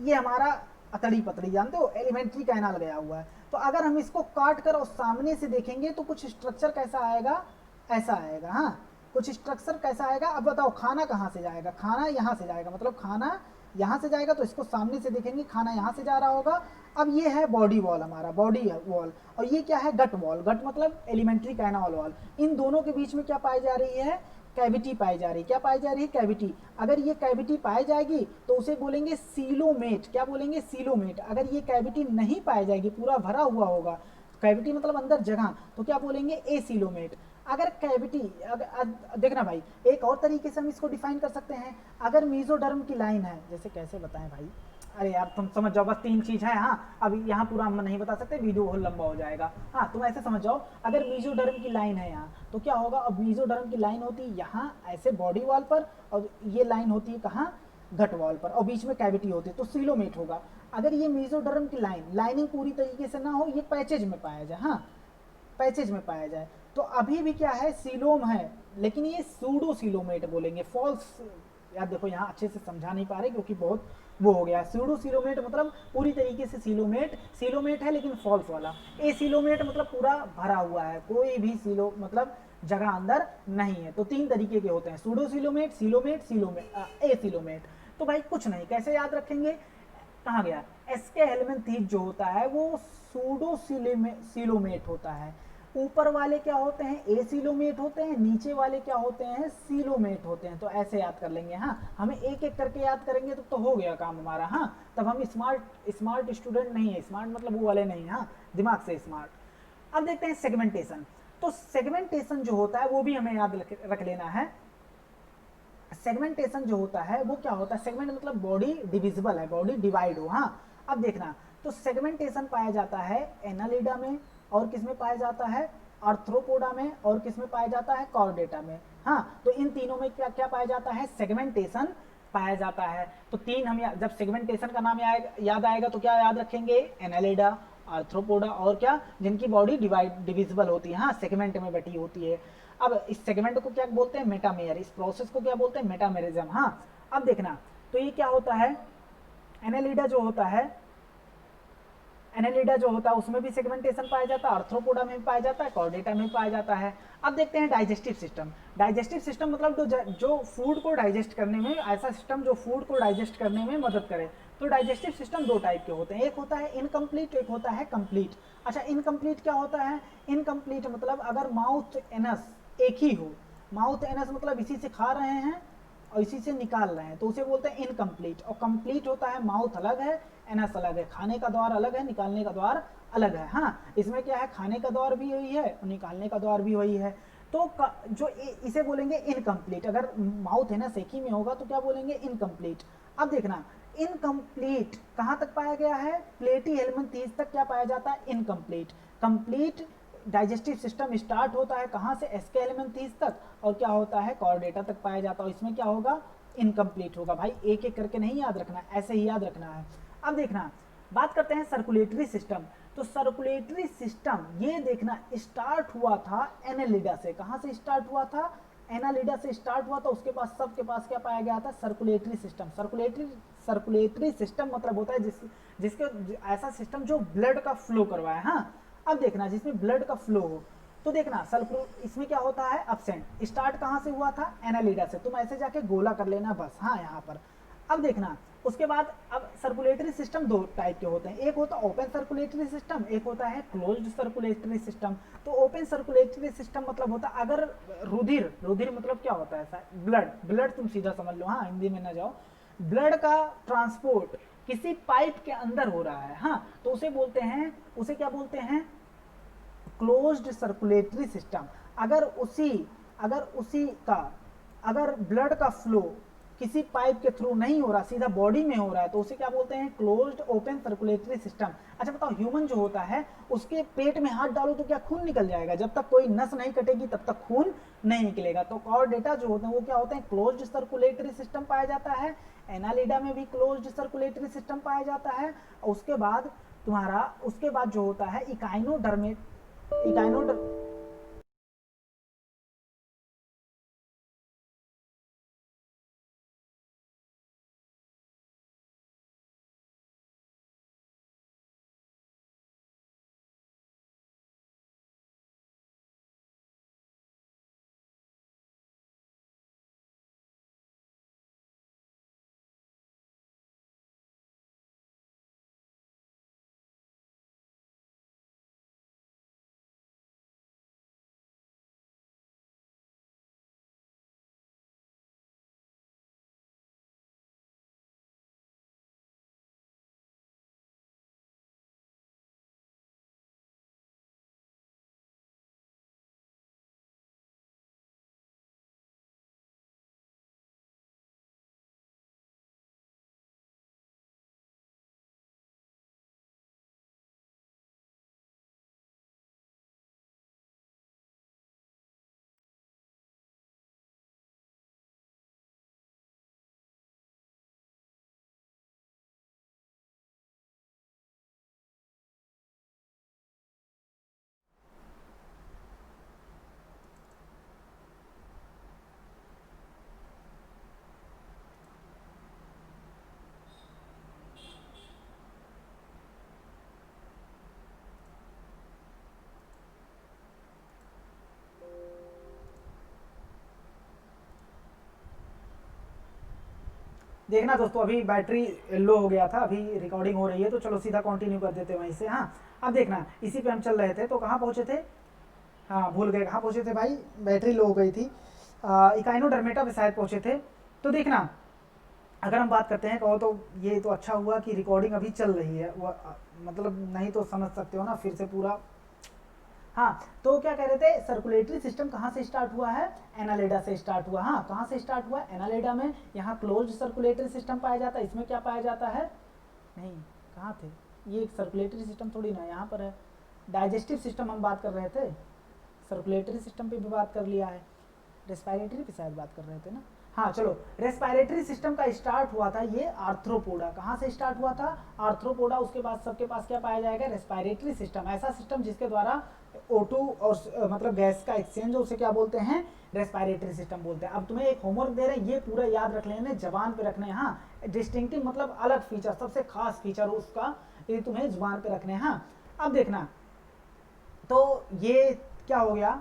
ये हमारा अतड़ी पतड़ी जानते हो, एलिमेंट्री कैनाल गया हुआ है। तो अगर हम इसको काट कर और सामने से देखेंगे तो कुछ स्ट्रक्चर कैसा आएगा, ऐसा आएगा, हाँ कुछ स्ट्रक्चर कैसा आएगा। अब बताओ खाना कहाँ से जाएगा, खाना यहाँ से जाएगा, मतलब खाना यहाँ से जाएगा, तो इसको सामने से देखेंगे खाना यहाँ से जा रहा होगा। अब ये है बॉडी वॉल, हमारा बॉडी वॉल, और ये क्या है, गट वॉल, गट मतलब एलिमेंट्री कैनाल वॉल। इन दोनों के बीच में क्या पाई जा रही है, कैविटी पाई जा रही है। क्या पाई जा रही है, कैविटी। अगर ये कैविटी पाई जाएगी तो उसे बोलेंगे सीलोमेट। क्या बोलेंगे, सीलोमेट। अगर ये कैविटी नहीं पाई जाएगी, पूरा भरा हुआ होगा, कैविटी मतलब अंदर जगह, तो क्या बोलेंगे, एसीलोमेट। अगर कैविटी, देखना भाई एक और तरीके से हम इसको डिफाइन कर सकते हैं, अगर मीजोडर्म की लाइन है, जैसे कैसे बताएं भाई, अरे यार तुम समझ जाओ, बस 3 चीज है। हाँ, अब यहाँ पूरा हम नहीं बता सकते, वीडियो बहुत लंबा हो जाएगा। हाँ, तुम ऐसे समझ जाओ, अगर मीजोडर्म की लाइन है यहाँ, तो क्या होगा, अब मीजोडर्म की लाइन होती है यहाँ ऐसे बॉडी वॉल पर, और ये लाइन होती है कहाँ, गट वॉल पर, और बीच में कैविटी होती है, तो सीलोमेट होगा। अगर ये मीजोडर्म की लाइनिंग पूरी तरीके से ना हो, ये पैचेज में पाया जाए, हाँ पैचेज में पाया जाए, तो अभी भी क्या है, सीलोम है, लेकिन ये सूडो सीलोमेट बोलेंगे, फॉल्स। यार देखो यहाँ अच्छे से समझा नहीं पा रहे क्योंकि बहुत वो हो गया। सूडो सीलोमेट मतलब पूरी तरीके से सीलोमेट, सीलोमेट है लेकिन फॉल्स वाला। ए सीलोमेट मतलब पूरा भरा हुआ है, कोई भी सीलो मतलब जगह अंदर नहीं है। तो 3 तरीके के होते हैं, सूडो सीलोमेट, सीलोमेट, सीलोमेट, ए सीलोमेट। तो भाई कुछ नहीं, कैसे याद रखेंगे, कहाँ गया, एसके हेलमेंथीज जो होता है वो सूडो सीलोमेट होता है। ऊपर वाले क्या होते हैं, ए सीलोमेट होते हैं, नीचे वाले क्या होते हैं, सीलोमेट होते हैं। तो ऐसे याद कर लेंगे। हाँ, हमें एक एक करके याद करेंगे तो हो गया काम हमारा। हाँ, तब हम स्मार्ट स्मार्ट स्टूडेंट नहीं है, स्मार्ट मतलब वो वाले नहीं, हाँ दिमाग से स्मार्ट। अब देखते हैं सेगमेंटेशन। तो सेगमेंटेशन जो होता है वो भी हमें याद रख लेना है। सेगमेंटेशन जो होता है वो क्या होता है, सेगमेंट मतलब बॉडी डिविजिबल है, बॉडी डिवाइड हो। हाँ, अब देखना, तो सेगमेंटेशन पाया जाता है एनालिडा में, और किस में पाया जाता है, आर्थ्रोपोडा में, और किस में पाया जाता है, कॉर्डेटा में। हाँ, तो इन तीनों में क्या क्या पाया जाता है, सेगमेंटेशन पाया जाता है। तो तीन हम जब सेगमेंटेशन का नाम याद आएगा तो क्या याद रखेंगे, एनालिडा, आर्थ्रोपोडा, और क्या, जिनकी बॉडी डिविजिबल होती है, हाँ सेगमेंट में बटी होती है। अब इस सेगमेंट को क्या बोलते हैं, मेटामेयर, इस प्रोसेस को क्या बोलते हैं, मेटामेरिज्म। हाँ, अब देखना, तो ये क्या होता है, एनालिडा जो होता है, एनालिडा जो होता है उसमें भी सेगमेंटेशन पाया जाता है, आर्थ्रोपोडा में भी पाया जाता है, कॉर्डेटा में भी पाया जाता है। अब देखते हैं डाइजेस्टिव सिस्टम। डाइजेस्टिव सिस्टम मतलब जो फूड को डाइजेस्ट करने में, ऐसा सिस्टम जो फूड को डाइजेस्ट करने में मदद करे। तो डाइजेस्टिव सिस्टम 2 टाइप के होते हैं, एक होता है इनकम्प्लीट, एक होता है कंप्लीट। अच्छा, इनकम्प्लीट क्या होता है, इनकम्प्लीट मतलब अगर माउथ एनस एक ही हो, माउथ एनस मतलब इसी से खा रहे हैं और इसी से निकाल रहे हैं, तो उसे बोलते हैं इनकम्प्लीट। और कंप्लीट होता है माउथ अलग है, एनस अलग है, खाने का द्वार अलग है, निकालने का द्वार अलग है। हाँ, इसमें क्या है, खाने का द्वार भी वही है और निकालने का द्वार भी वही है। तो जो इसे बोलेंगे इनकम्प्लीट। अगर माउथ एनस एक ही में होगा तो क्या बोलेंगे, इनकम्प्लीट। अब देखना, इनकम्प्लीट कहाँ तक पाया गया है, प्लेटी हेलमिंथेस तक क्या पाया जाता है, incomplete. Complete digestive system start होता है कहाँ से, एस्केलेमेंथीज तक, और क्या होता है, कॉर्डेटा तक पाया जाता है। इसमें क्या होगा, इनकम्प्लीट होगा। भाई एक एक करके नहीं याद रखना, ऐसे ही याद रखना है। अब देखना, बात करते हैं सर्कुलेटरी सिस्टम। तो सर्कुलेटरी सिस्टम ये देखना स्टार्ट हुआ था एनालिडा से। कहाँ से स्टार्ट हुआ था, एनालिडा से स्टार्ट हुआ था। उसके पास सबके पास क्या पाया गया था, सर्कुलेटरी सिस्टम। सर्कुलेटरी सिस्टम मतलब होता है जिसके ऐसा सिस्टम जो ब्लड का फ्लो करवाए। हाँ, अब देखना, जिसमें ब्लड का फ्लो हो। तो देखना इसमें क्या होता है, अपसेंट स्टार्ट कहाँ से हुआ था, एनालिडा से। तुम ऐसे जाके गोला कर लेना बस। हाँ, यहाँ पर अब देखना, उसके बाद अब सर्कुलेटरी सिस्टम 2 टाइप के होते हैं, एक होता है ओपन सर्कुलेटरी सिस्टम, एक होता है क्लोज्ड सर्कुलेटरी सिस्टम। तो ओपन सर्कुलेटरी सिस्टम मतलब होता है अगर रुधिर, रुधिर मतलब क्या होता है, ब्लड, ब्लड तुम सीधा समझ लो, हाँ हिंदी में ना जाओ, ब्लड का ट्रांसपोर्ट किसी पाइप के अंदर हो रहा है, हाँ, तो उसे बोलते हैं, उसे क्या बोलते हैं, क्लोज्ड सर्कुलेटरी सिस्टम। अगर उसी अगर उसी का अगर ब्लड का फ्लो किसी पाइप के थ्रू नहीं हो रहा, सीधा बॉडी में हो रहा है, तो उसे क्या बोलते हैं, क्लोज्ड ओपन सर्कुलेटरी सिस्टम। अच्छा बताओ, ह्यूमन जो होता है उसके पेट में हाथ डालो तो क्या खून निकल जाएगा, जब तक कोई नस नहीं कटेगी तब तक खून नहीं निकलेगा। तो कॉर्डेटा जो होते हैं वो क्या होते हैं, क्लोज्ड सर्कुलेटरी सिस्टम पाया जाता है। एनालिडा में भी क्लोज्ड सर्कुलेटरी सिस्टम पाया जाता है। और उसके बाद जो होता है इकाइनोडर्मेट, इकाइनोडर देखना दोस्तों, अभी बैटरी लो हो गया था, अभी रिकॉर्डिंग हो रही है, तो चलो सीधा कंटिन्यू कर देते हैं वहीं से। हाँ, अब देखना इसी पे हम चल रहे थे, तो कहाँ पहुँचे थे? हाँ भूल गए कहाँ पहुँचे थे भाई, बैटरी लो हो गई थी। इकाइनोडर्मेटा पे शायद पहुँचे थे। तो देखना, अगर हम बात करते हैं कहो तो ये तो अच्छा हुआ कि रिकॉर्डिंग अभी चल रही है, वो मतलब नहीं तो समझ सकते हो ना फिर से पूरा। हाँ, तो क्या कह रहे थे, सर्कुलेटरी सिस्टम कहाँ से स्टार्ट हुआ है? एनालिडा से स्टार्ट हुआ। हाँ, कहाँ से स्टार्ट हुआ? एनालिडा में। यहाँ क्लोज्ड सर्कुलेटरी सिस्टम पाया जाता है, इसमें क्या पाया जाता है? नहीं, कहाँ थे? ये एक सर्कुलेटरी सिस्टम थोड़ी ना यहाँ पर है। डाइजेस्टिव सिस्टम हम बात कर रहे थे, सर्कुलेटरी सिस्टम पे भी बात कर लिया है, रेस्पिरेटरी पे शायद बात कर रहे थे ना। हाँ चलो, रेस्पिरेटरी सिस्टम का स्टार्ट हुआ था ये आर्थ्रोपोडा। कहाँ से स्टार्ट हुआ था? आर्थ्रोपोडा। उसके बाद सबके पास क्या पाया जाएगा? Respiratory system. ऐसा सिस्टम जिसके द्वारा O2 और मतलब गैस का एक्सचेंज, उसे क्या बोलते हैं? रेस्पिरेटरी सिस्टम बोलते हैं। अब तुम्हें एक होमवर्क दे रहे हैं, ये पूरा याद रख लेना, जबान पे रखने हैं। हाँ, डिस्टिंक्टिव मतलब अलग फीचर, सबसे खास फीचर उसका, ये तुम्हें जुबान पे रखने हैं। हाँ, अब देखना, तो ये क्या हो गया?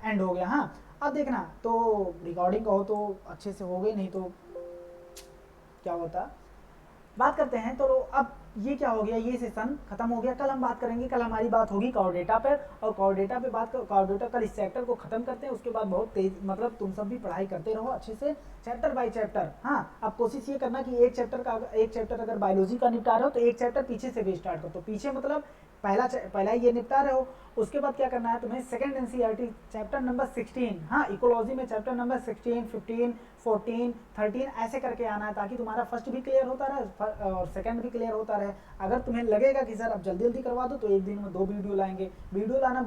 एंड हो गया। हाँ, अब देखना, तो रिकॉर्डिंग कहो तो अच्छे से हो गई, नहीं तो क्या होता। बात करते हैं, तो अब ये क्या हो गया, ये सेशन खत्म हो गया। कल हम बात करेंगे, कल हमारी बात होगी कॉर्डेटा पर, और कॉर्डेटा पे बात कर, कॉर्डेटा कल इस चैप्टर को खत्म करते हैं। उसके बाद बहुत तेज, मतलब तुम सब भी पढ़ाई करते रहो अच्छे से, चैप्टर बाय चैप्टर। हाँ, अब कोशिश ये करना कि एक चैप्टर अगर बायोलॉजी का निपटा रहे हो तो एक चैप्टर पीछे से भी स्टार्ट करो। तो पीछे मतलब पहला ये निपटा रहे हो, उसके बाद क्या करना है तुम्हें? सेकंड एनसीईआरटी चैप्टर नंबर 16, हाँ इकोलॉजी में चैप्टर नंबर 16, 15, 14, 13 ऐसे करके आना है, ताकि तुम्हारा फर्स्ट भी क्लियर होता रहे और सेकंड भी क्लियर होता रहे। अगर तुम्हें लगेगा कि सर अब जल्दी जल्दी करवा दो, तो एक दिन में 2 वीडियो लाएंगे। वीडियो लाना